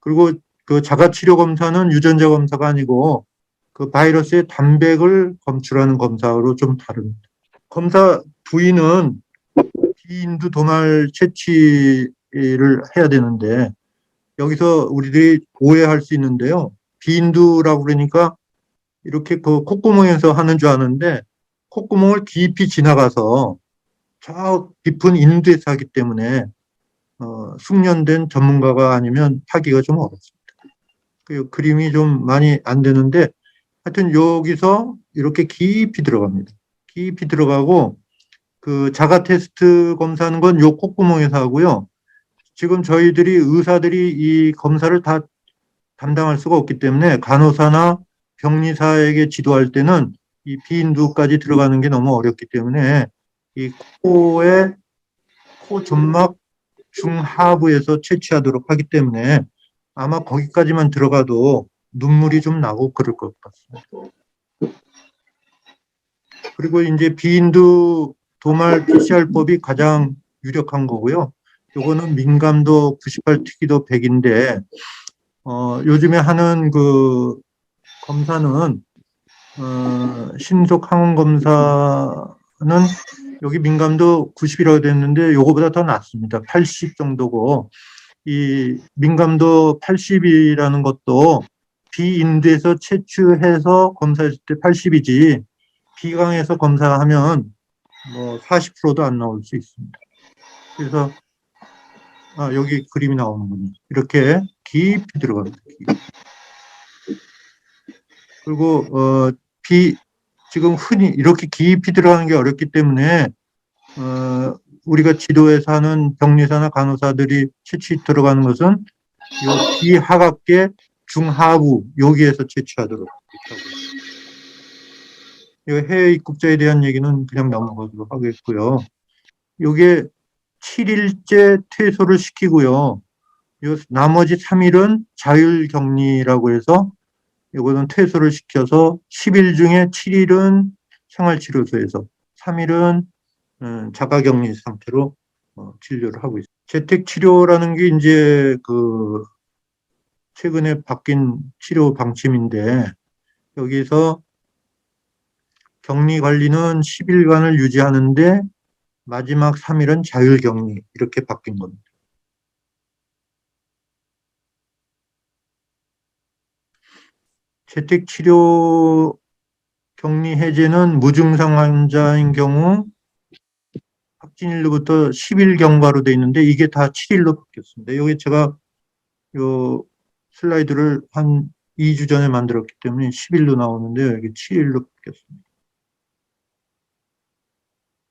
그리고 그 자가치료 검사는 유전자 검사가 아니고 그 바이러스의 단백을 검출하는 검사로 좀 다릅니다. 검사 부위는 비인두 도말 채취를 해야 되는데, 여기서 우리들이 오해할 수 있는데요. 비인두라고 그러니까 이렇게 그 콧구멍에서 하는 줄 아는데, 콧구멍을 깊이 지나가서 저 깊은 인두에서 하기 때문에 숙련된 전문가가 아니면 하기가 좀 어렵습니다. 그 그림이 좀 많이 안 되는데, 하여튼 여기서 이렇게 깊이 들어갑니다. 깊이 들어가고, 그 자가 테스트 검사하는 건 요 콧구멍에서 하고요. 지금 저희들이 의사들이 이 검사를 다 담당할 수가 없기 때문에 간호사나 병리사에게 지도할 때는 이 비인두까지 들어가는 게 너무 어렵기 때문에 이 코의 코 점막 중하부에서 채취하도록 하기 때문에 아마 거기까지만 들어가도 눈물이 좀 나고 그럴 것 같습니다. 그리고 이제 비인두 도말 PCR법이 가장 유력한 거고요. 요거는 민감도 98, 특이도 100인데, 요즘에 하는 그 검사는, 신속 항원 검사는 여기 민감도 90이라고 됐는데, 요거보다 더 낮습니다. 80 정도고, 이 민감도 80이라는 것도 비인두에서 채취해서 검사했을 때 80이지, 비강에서 검사하면 뭐 40%도 안 나올 수 있습니다. 그래서 여기 그림이 나오는군요. 이렇게 깊이 들어갑니다. 그리고 지금 흔히 이렇게 깊이 들어가는 게 어렵기 때문에 우리가 지도에서 하는 병리사나 간호사들이 채취 들어가는 것은 요 비하각계 중하부 여기에서 채취하도록 하고요. 해외 입국자에 대한 얘기는 그냥 넘어가도록 하겠고요. 요게 7일째 퇴소를 시키고요. 요 나머지 3일은 자율격리라고 해서 요거는 퇴소를 시켜서 10일 중에 7일은 생활치료소에서 3일은 자가격리 상태로 진료를 하고 있습니다. 재택치료라는 게 이제 그 최근에 바뀐 치료 방침인데, 여기서 격리 관리는 10일간을 유지하는데 마지막 3일은 자율격리 이렇게 바뀐 겁니다. 재택치료 격리 해제는 무증상 환자인 경우 확진일로부터 10일 경과로 돼 있는데 이게 다 7일로 바뀌었습니다. 여기 제가 요 슬라이드를 한 2주 전에 만들었기 때문에 10일로 나오는데요. 여기 7일로 바뀌었습니다.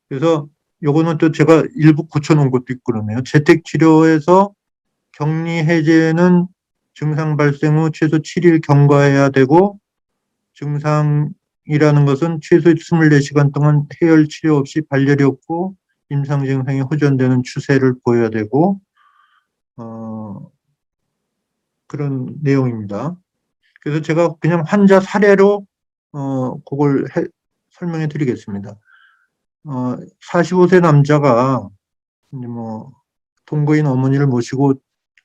그래서 요거는 또 제가 일부 고쳐놓은 것도 있고 그러네요. 재택치료에서 격리 해제는 증상 발생 후 최소 7일 경과해야 되고, 증상이라는 것은 최소 24시간 동안 해열 치료 없이 발열이 없고 임상 증상이 호전되는 추세를 보여야 되고, 그런 내용입니다. 그래서 제가 그냥 환자 사례로 그걸 설명해 드리겠습니다. 45세 남자가 이제 뭐 동거인 어머니를 모시고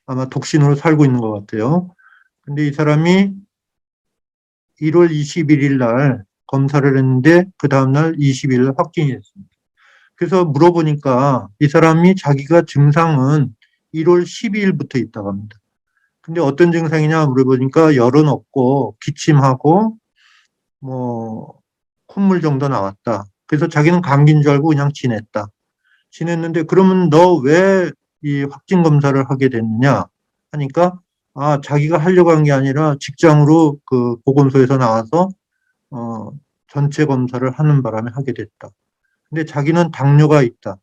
아마 독신으로 살고 있는 것 같아요. 근데 이 사람이 1월 21일 날 검사를 했는데 그 다음날 20일 날 확진이 됐습니다. 그래서 물어보니까 이 사람이 자기가 증상은 1월 12일부터 있다고 합니다. 근데 어떤 증상이냐 물어보니까 열은 없고 기침하고 뭐 콧물 정도 나왔다. 그래서 자기는 감기인 줄 알고 그냥 지냈다. 지냈는데 그러면 너 왜 이 확진 검사를 하게 됐느냐 하니까 자기가 하려고 한 게 아니라 직장으로 그 보건소에서 나와서 어, 전체 검사를 하는 바람에 하게 됐다. 근데 자기는 당뇨가 있다.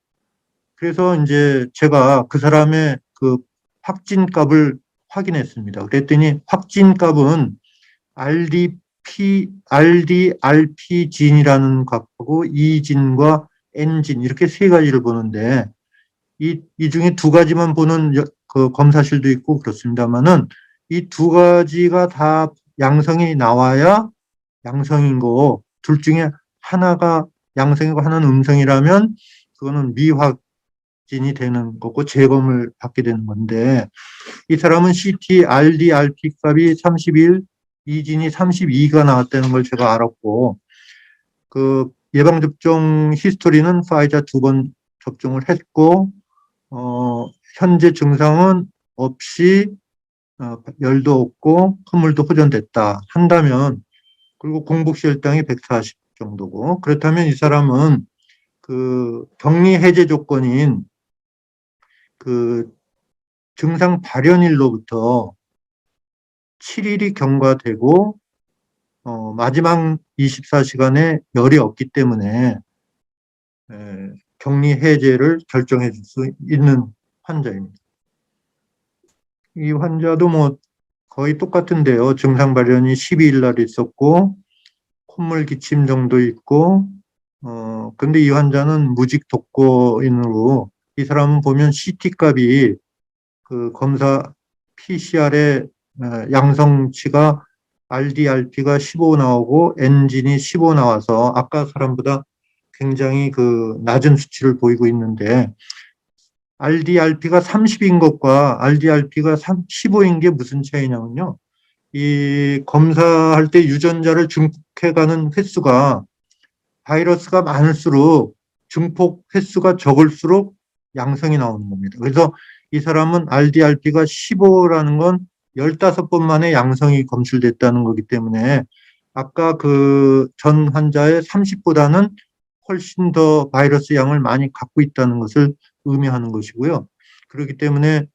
그래서 이제 제가 그 사람의 그 확진값을 확인했습니다. 그랬더니 확진값은 RDRP 진이라는 값하고 E 진과 N 진 이렇게 세 가지를 보는데 이 중에 두 가지만 보는 그 검사실도 있고 그렇습니다만은 이 두 가지가 다 양성이 나와야 양성인 거고 둘 중에 하나가 양성이고 하나는 음성이라면 그거는 미확진이 되는 거고 재검을 받게 되는 건데 이 사람은 CT, RD, RP 값이 31, 이진이 32가 나왔다는 걸 제가 알았고 그 예방접종 히스토리는 파이자 2번 접종을 했고 현재 증상은 없이 열도 없고 콧물도 호전됐다 한다면 그리고 공복시 혈당이 140 정도고 그렇다면 이 사람은 그 격리 해제 조건인 그 증상 발현일로부터 7일이 경과되고 마지막 24시간에 열이 없기 때문에 격리 해제를 결정해 줄 수 있는 환자입니다. 이 환자도 뭐 거의 똑같은데요. 증상 발현이 12일 날 있었고 콧물 기침 정도 있고 근데 이 환자는 무직 독거인으로 이 사람은 보면 CT 값이 그 검사 PCR의 양성치가 RDRP가 15 나오고 엔진이 15 나와서 아까 사람보다 굉장히 그 낮은 수치를 보이고 있는데 RDRP가 30인 것과 RDRP가 15인 게 무슨 차이냐면요. 이 검사할 때 유전자를 증폭해가는 횟수가 바이러스가 많을수록 증폭 횟수가 적을수록 양성이 나오는 겁니다. 그래서 이 사람은 RDRP가 15라는 건 15번 만에 양성이 검출됐다는 거기 때문에 아까 그 전 환자의 30보다는 훨씬 더 바이러스 양을 많이 갖고 있다는 것을 의미하는 것이고요. 그렇기 때문에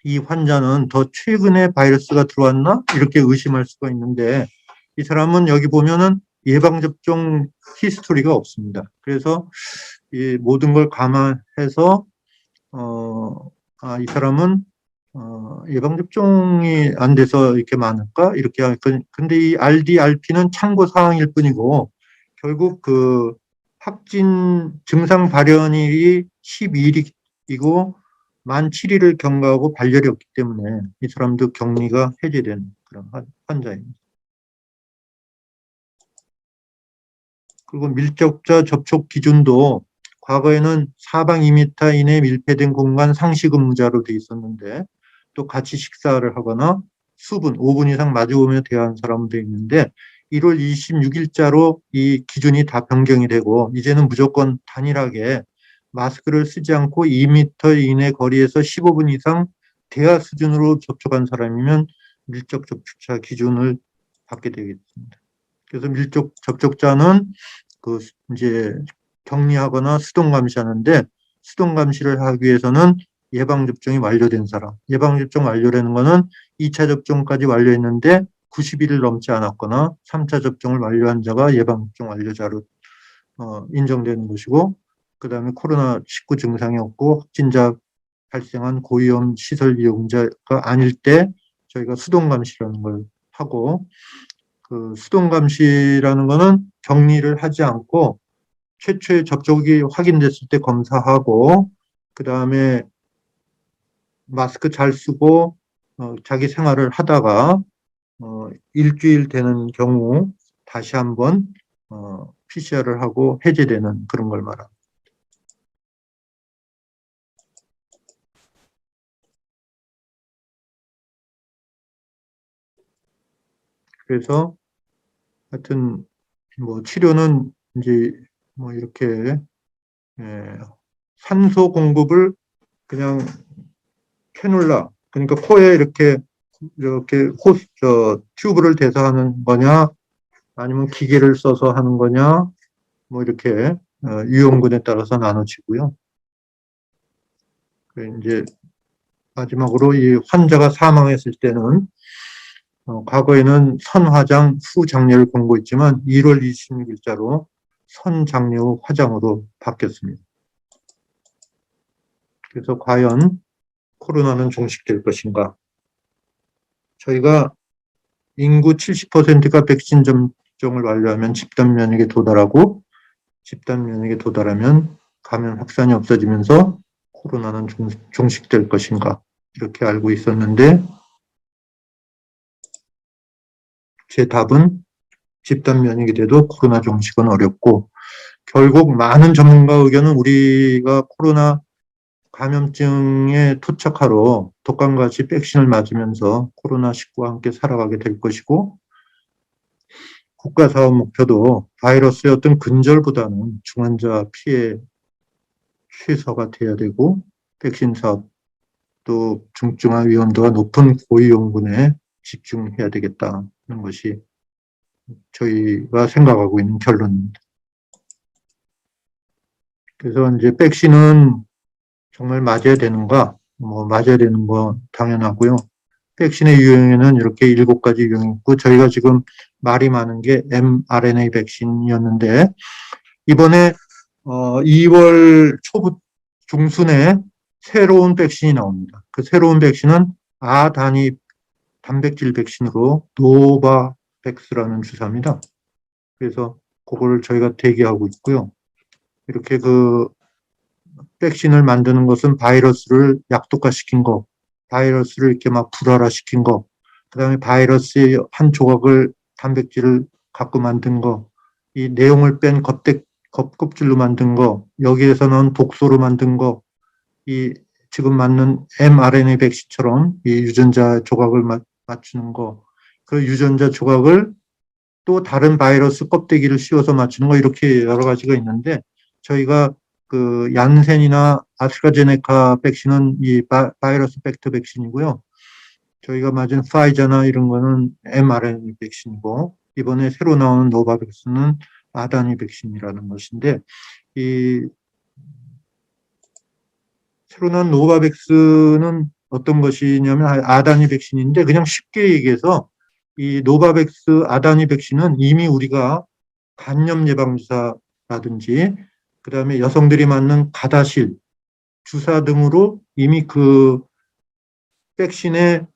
이 환자는 더 최근에 바이러스가 들어왔나? 이렇게 의심할 수가 있는데 이 사람은 여기 보면은 예방접종 히스토리가 없습니다. 그래서 이 모든 걸 감안해서 이 사람은 예방접종이 안 돼서 이렇게 많을까? 이렇게 근데 이 RDRP는 참고 사항일 뿐이고 결국 그 확진 증상 발현일이 12일이고 만 7일을 경과하고 발열이 없기 때문에 이 사람도 격리가 해제된 그런 환자입니다. 그리고 밀접자 접촉 기준도 과거에는 사방 2m 이내 밀폐된 공간 상시 근무자로 돼 있었는데 또 같이 식사를 하거나 수분 5분 이상 마주보며 대화하는 사람도 있는데 1월 26일자로 이 기준이 다 변경이 되고 이제는 무조건 단일하게 마스크를 쓰지 않고 2m 이내 거리에서 15분 이상 대화 수준으로 접촉한 사람이면 밀접 접촉자 기준을 받게 되겠습니다. 그래서 밀접 접촉자는 그 이제 격리하거나 수동 감시하는데 수동 감시를 하기 위해서는 예방접종이 완료된 사람. 예방접종 완료라는 거는 2차 접종까지 완료했는데 90일을 넘지 않았거나 3차 접종을 완료한 자가 예방접종 완료자로 인정되는 것이고 그다음에 코로나19 증상이 없고 확진자 발생한 고위험 시설 이용자가 아닐 때 저희가 수동 감시라는 걸 하고 그 수동 감시라는 거는 격리를 하지 않고 최초의 접촉이 확인됐을 때 검사하고 그다음에 마스크 잘 쓰고 자기 생활을 하다가 일주일 되는 경우 다시 한번 PCR을 하고 해제되는 그런 걸 말합니다. 그래서 하여튼 뭐 치료는 이제 뭐 이렇게 산소 공급을 그냥 캐놀라 그러니까 코에 이렇게 튜브를 대서 하는 거냐 아니면 기계를 써서 하는 거냐 뭐 이렇게 유형군에 따라서 나눠지고요. 이제 마지막으로 이 환자가 사망했을 때는 과거에는 선화장 후장례를 공고했지만 1월 26일자로 선장례 후 화장으로 바뀌었습니다. 그래서 과연 코로나는 종식될 것인가? 저희가 인구 70%가 백신 접종을 완료하면 집단 면역에 도달하고 집단 면역에 도달하면 감염 확산이 없어지면서 코로나는 종식될 것인가? 이렇게 알고 있었는데 제 답은 집단 면역이 돼도 코로나 종식은 어렵고 결국 많은 전문가 의견은 우리가 코로나 감염증에 토착하러 독감같이 백신을 맞으면서 코로나19와 함께 살아가게 될 것이고 국가사업 목표도 바이러스의 어떤 근절보다는 중환자 피해 최소화가 돼야 되고 백신 사업 또 중증화 위험도가 높은 고위험군에 집중해야 되겠다는 것이 저희가 생각하고 있는 결론입니다. 그래서 이제 백신은 정말 맞아야 되는가? 뭐 맞아야 되는 거 당연하고요. 백신의 유형에는 이렇게 7가지 유형이 있고 저희가 지금 말이 많은 게 mRNA 백신이었는데 이번에 2월 초부 중순에 새로운 백신이 나옵니다. 그 새로운 백신은 아 단위 단백질 백신으로 노바백스라는 주사입니다. 그래서 그걸 저희가 대기하고 있고요. 이렇게 그 백신을 만드는 것은 바이러스를 약독화시킨 거, 바이러스를 이렇게 막 불활화시킨 거, 그 다음에 바이러스의 한 조각을 단백질을 갖고 만든 거, 이 내용을 뺀 껍질로 만든 거, 여기에서는 독소로 만든 거, 이 지금 맞는 mRNA 백신처럼 이 유전자 조각을 맞추는 거, 그 유전자 조각을 또 다른 바이러스 껍데기를 씌워서 맞추는 거 이렇게 여러 가지가 있는데 저희가 그 얀센이나 아스트라제네카 백신은 이 바이러스 벡터 백신이고요. 저희가 맞은 파이자나 이런 거는 mRNA 백신이고 이번에 새로 나오는 노바백스는 아단위 백신이라는 것인데 이 새로 나온 노바백스는 어떤 것이냐면 아단위 백신인데 그냥 쉽게 얘기해서 이 노바백스 아단위 백신은 이미 우리가 간염 예방주사라든지 그다음에 여성들이 맞는 가다실 주사 등으로 이미 그 백신의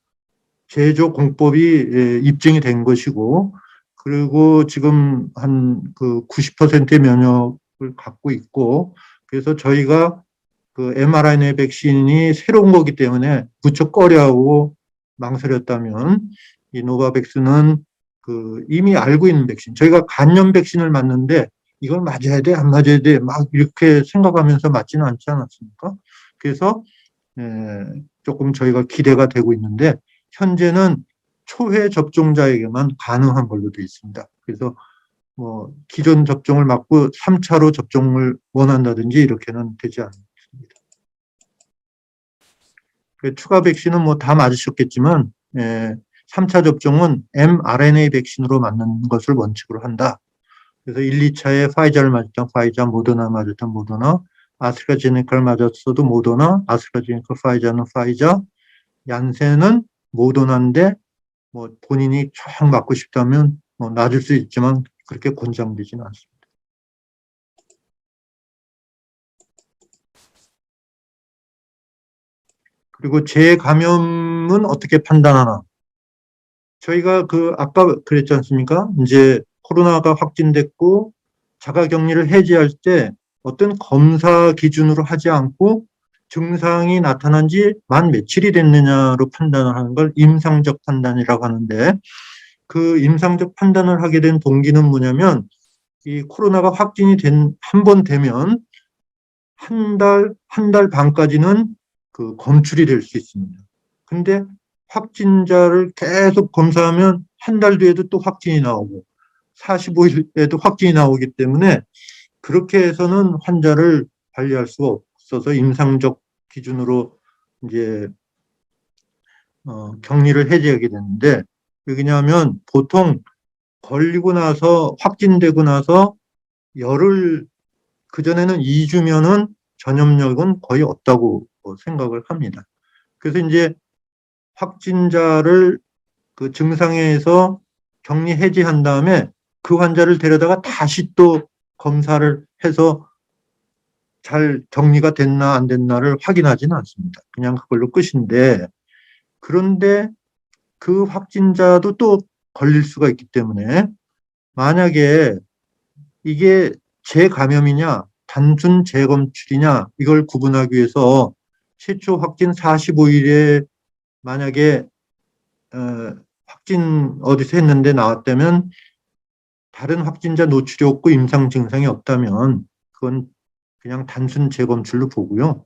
제조 공법이 입증이 된 것이고 그리고 지금 한 그 90%의 면역을 갖고 있고 그래서 저희가 그 mRNA 백신이 새로운 거기 때문에 무척 꺼려하고 망설였다면 이 노바백스는 그 이미 알고 있는 백신. 저희가 간염 백신을 맞는데 이걸 맞아야 돼, 안 맞아야 돼, 막 이렇게 생각하면서 맞지는 않지 않았습니까? 그래서 조금 저희가 기대가 되고 있는데 현재는 초회 접종자에게만 가능한 걸로 되어 있습니다. 그래서 뭐 기존 접종을 맞고 3차로 접종을 원한다든지 이렇게는 되지 않습니다. 추가 백신은 뭐 다 맞으셨겠지만 3차 접종은 mRNA 백신으로 맞는 것을 원칙으로 한다. 그래서 1, 2차에 파이자를 맞았던 파이자, 모더나 맞았던 모더나, 아스트라제네카를 맞았어도 모더나, 아스트라제네카 파이자는 파이자, 얀센은 모더나인데 뭐 본인이 쫙 맞고 싶다면 뭐 맞을 수 있지만 그렇게 권장되지는 않습니다. 그리고 재감염은 어떻게 판단하나? 저희가 그 아까 그랬지 않습니까? 이제 코로나가 확진됐고 자가격리를 해제할 때 어떤 검사 기준으로 하지 않고 증상이 나타난 지 만 며칠이 됐느냐로 판단을 하는 걸 임상적 판단이라고 하는데 그 임상적 판단을 하게 된 동기는 뭐냐면 이 코로나가 확진이 한 번 되면 한 달 반까지는 그 검출이 될 수 있습니다. 근데 확진자를 계속 검사하면 한 달 뒤에도 또 확진이 나오고 45일에도 확진이 나오기 때문에 그렇게 해서는 환자를 관리할 수가 없어서 임상적 기준으로 이제 격리를 해제하게 되는데 왜냐하면 보통 걸리고 나서 확진되고 나서 열흘, 그전에는 2주면은 전염력은 거의 없다고 생각을 합니다. 그래서 이제 확진자를 그 증상에서 격리 해제한 다음에 그 환자를 데려다가 다시 또 검사를 해서 잘 격리가 됐나 안 됐나를 확인하지는 않습니다. 그냥 그걸로 끝인데, 그런데 그 확진자도 또 걸릴 수가 있기 때문에 만약에 이게 재감염이냐 단순 재검출이냐 이걸 구분하기 위해서 최초 확진 45일에 만약에 확진 어디서 했는데 나왔다면 다른 확진자 노출이 없고 임상 증상이 없다면 그건 그냥 단순 재검출로 보고요.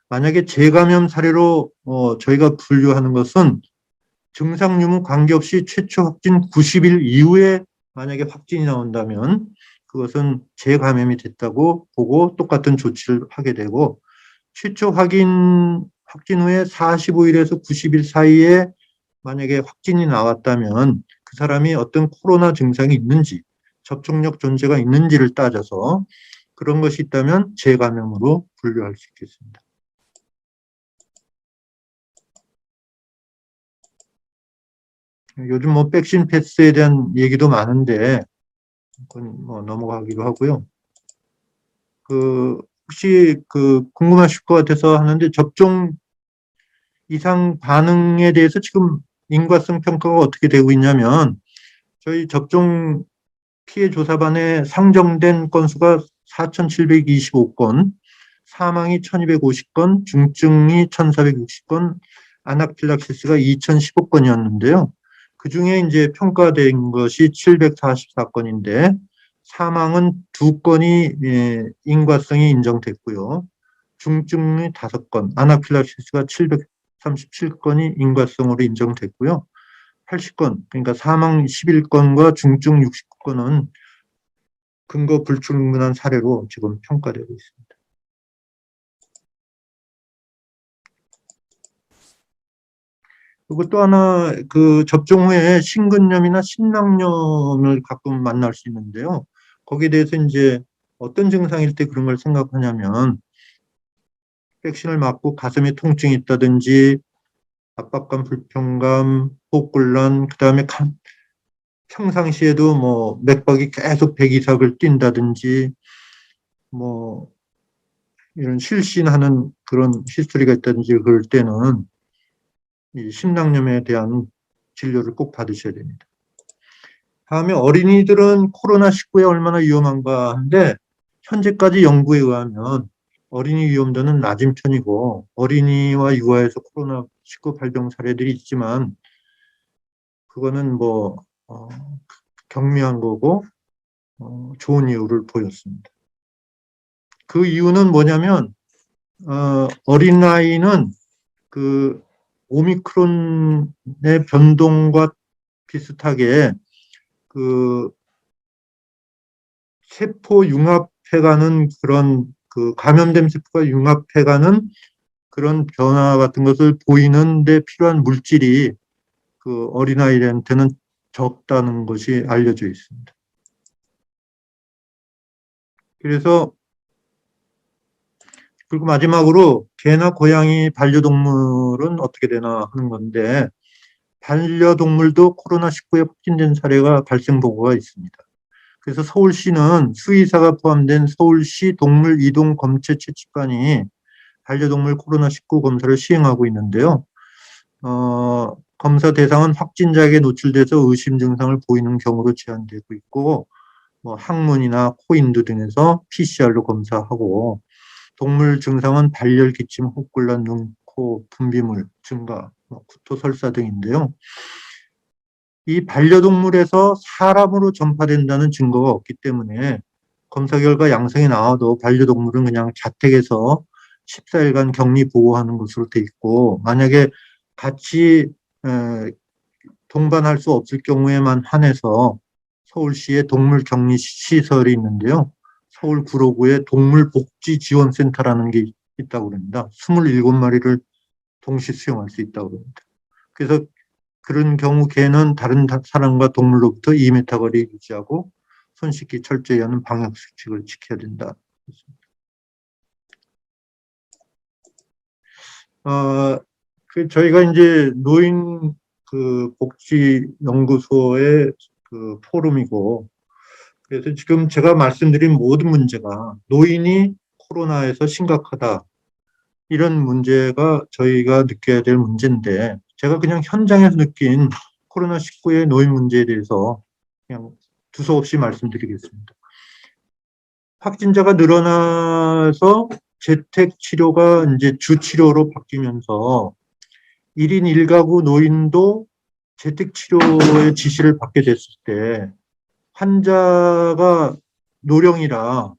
만약에 재감염 사례로 저희가 분류하는 것은 증상 유무 관계없이 최초 확진 90일 이후에 만약에 확진이 나온다면 그것은 재감염이 됐다고 보고 똑같은 조치를 하게 되고, 최초 확진 후에 45일에서 90일 사이에 만약에 확진이 나왔다면 그 사람이 어떤 코로나 증상이 있는지 접촉력 존재가 있는지를 따져서 그런 것이 있다면 재감염으로 분류할 수 있겠습니다. 요즘 뭐 백신 패스에 대한 얘기도 많은데 그건 뭐 넘어가기로 하고요. 혹시 궁금하실 것 같아서 하는데, 접종 이상 반응에 대해서 지금 인과성 평가가 어떻게 되고 있냐면, 저희 접종 피해 조사반에 상정된 건수가 4,725건, 사망이 1,250건, 중증이 1,460건, 아나필락시스가 2,015건이었는데요. 그 중에 이제 평가된 것이 744건인데, 사망은 2건이 인과성이 인정됐고요. 중증이 5건, 아나필락시스가 737건이 인과성으로 인정됐고요. 80건, 그러니까 사망 11건과 중증 69건은 근거 불충분한 사례로 지금 평가되고 있습니다. 그리고 또 하나, 접종 후에 심근염이나 심낭염을 가끔 만날 수 있는데요. 거기에 대해서 이제 어떤 증상일 때 그런 걸 생각하냐면, 백신을 맞고 가슴에 통증이 있다든지, 압박감, 불편감, 호흡곤란, 그 다음에 평상시에도 뭐 맥박이 계속 100 이상을 뛴다든지, 뭐 이런 실신하는 그런 히스토리가 있다든지 그럴 때는 이 심낭염에 대한 진료를 꼭 받으셔야 됩니다. 다음에 어린이들은 코로나19에 얼마나 위험한가 하는데, 현재까지 연구에 의하면 어린이 위험도는 낮은 편이고, 어린이와 유아에서 코로나19 발병 사례들이 있지만 그거는 뭐 경미한 거고 좋은 이유를 보였습니다. 그 이유는 뭐냐면 어린아이는 그 오미크론의 변동과 비슷하게 그 세포 융합해가는 그런 감염된 세포가 융합해가는 그런 변화 같은 것을 보이는데 필요한 물질이 어린아이한테는 적다는 것이 알려져 있습니다. 그래서 그리고 마지막으로 개나 고양이 반려동물은 어떻게 되나 하는 건데, 반려동물도 코로나19에 확진된 사례가 발생 보고가 있습니다. 그래서 서울시는 수의사가 포함된 서울시 동물 이동 검체 채취관이 반려동물 코로나19 검사를 시행하고 있는데요. 검사 대상은 확진자에게 노출돼서 의심 증상을 보이는 경우로 제한되고 있고, 뭐 항문이나 코 인두 등에서 PCR로 검사하고, 동물 증상은 발열, 기침, 호흡곤란, 눈, 코, 분비물 증가, 구토, 설사 등인데요. 이 반려동물에서 사람으로 전파된다는 증거가 없기 때문에 검사 결과 양성이 나와도 반려동물은 그냥 자택에서 14일간 격리 보호하는 것으로 돼 있고, 만약에 같이 동반할 수 없을 경우에만 한해서 서울시에 동물 격리 시설이 있는데요. 서울 구로구에 동물복지지원센터라는 게 있다고 합니다. 27마리를 동시 수용할 수 있다고 합니다. 그래서 그런 경우 개는 다른 사람과 동물로부터 2m 거리 유지하고, 손 씻기 철저히 하는 방역 수칙을 지켜야 된다. 저희가 이제 노인 복지연구소의 포럼이고, 그래서 지금 제가 말씀드린 모든 문제가 노인이 코로나에서 심각하다, 이런 문제가 저희가 느껴야 될 문제인데, 제가 그냥 현장에서 느낀 코로나19의 노인 문제에 대해서 그냥 두서없이 말씀드리겠습니다. 확진자가 늘어나서 재택 치료가 이제 주 치료로 바뀌면서 1인 1가구 노인도 재택 치료의 지시를 받게 됐을 때 환자가 노령이라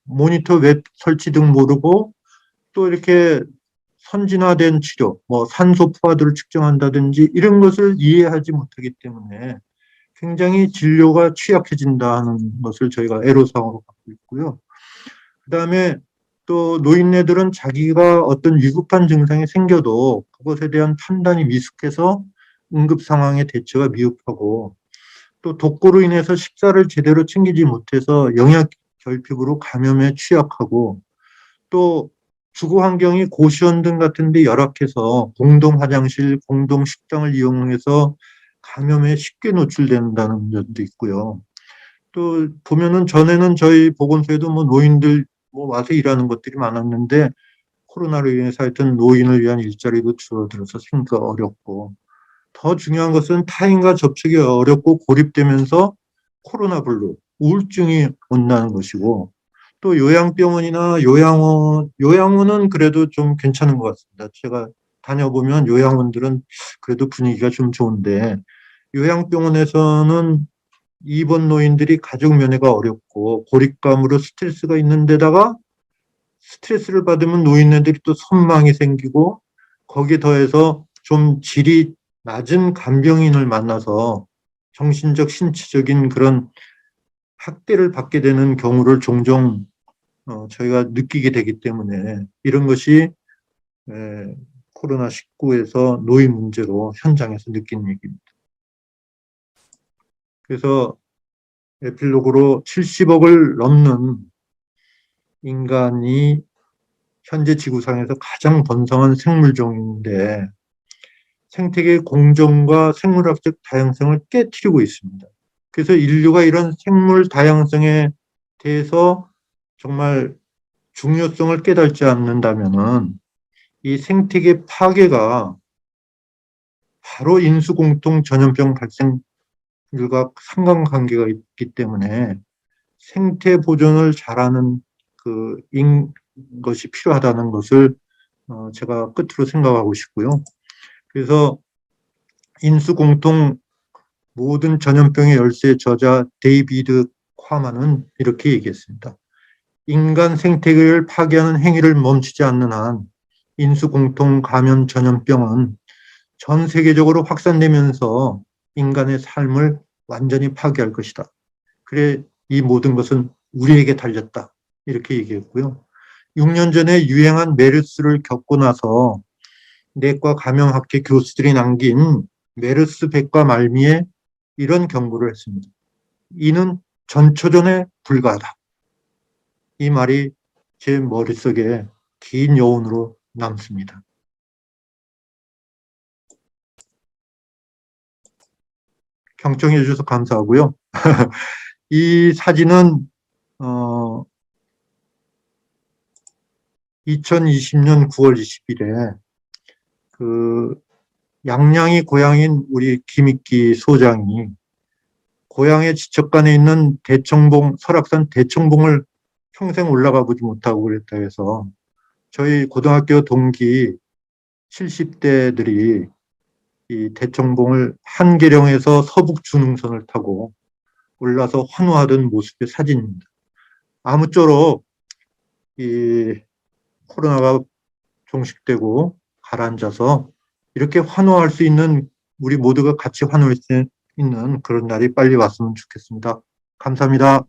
모니터 웹 설치 등 모르고 또 이렇게 선진화된 치료, 산소 포화도를 측정한다든지 이런 것을 이해하지 못하기 때문에 굉장히 진료가 취약해진다는 것을 저희가 애로사항으로 갖고 있고요. 그다음에 또 노인네들은 자기가 어떤 위급한 증상이 생겨도 그것에 대한 판단이 미숙해서 응급 상황의 대처가 미흡하고, 또 독고로 인해서 식사를 제대로 챙기지 못해서 영양 결핍으로 감염에 취약하고, 또 주거 환경이 고시원 등 같은 데 열악해서 공동 화장실, 공동 식당을 이용해서 감염에 쉽게 노출된다는 점도 있고요. 또 보면은 전에는 저희 보건소에도 노인들 와서 일하는 것들이 많았는데 코로나로 인해서 하여튼 노인을 위한 일자리도 줄어들어서 생기가 어렵고, 더 중요한 것은 타인과 접촉이 어렵고 고립되면서 코로나 블루, 우울증이 온다는 것이고, 또 요양병원이나 요양원은 그래도 좀 괜찮은 것 같습니다. 제가 다녀보면 요양원들은 그래도 분위기가 좀 좋은데, 요양병원에서는 입원 노인들이 가족 면회가 어렵고 고립감으로 스트레스가 있는 데다가 스트레스를 받으면 노인네들이 또 선망이 생기고, 거기에 더해서 좀 질이 낮은 간병인을 만나서 정신적, 신체적인 그런 학대를 받게 되는 경우를 종종 저희가 느끼게 되기 때문에 이런 것이 코로나19에서 노인 문제로 현장에서 느낀 얘기입니다. 그래서 에필로그로 70억을 넘는 인간이 현재 지구상에서 가장 번성한 생물종인데 생태계 공정과 생물학적 다양성을 깨트리고 있습니다. 그래서 인류가 이런 생물 다양성에 대해서 정말 중요성을 깨닫지 않는다면은 이 생태계 파괴가 바로 인수공통 전염병 발생률과 상관관계가 있기 때문에 생태 보존을 잘하는 것이 필요하다는 것을 제가 끝으로 생각하고 싶고요. 그래서 인수공통 모든 전염병의 열쇠 저자 데이비드 콰만은 이렇게 얘기했습니다. 인간 생태계를 파괴하는 행위를 멈추지 않는 한 인수공통 감염 전염병은 전 세계적으로 확산되면서 인간의 삶을 완전히 파괴할 것이다. 그래 이 모든 것은 우리에게 달렸다. 이렇게 얘기했고요. 6년 전에 유행한 메르스를 겪고 나서 내과 감염학회 교수들이 남긴 메르스 백과 말미에 이런 경고를 했습니다. 이는 전초전에 불과하다. 이 말이 제 머릿속에 긴 여운으로 남습니다. 경청해 주셔서 감사하고요. 이 사진은 2020년 9월 20일에 양양이 고향인 우리 김익기 소장이 고향의 지척간에 있는 설악산 대청봉을 평생 올라가 보지 못하고 그랬다 해서 저희 고등학교 동기 70대들이 이 대청봉을 한계령에서 서북 중흥선을 타고 올라서 환호하던 모습의 사진입니다. 아무쪼록 이 코로나가 종식되고 가라앉아서 이렇게 환호할 수 있는, 우리 모두가 같이 환호할 수 있는 그런 날이 빨리 왔으면 좋겠습니다. 감사합니다.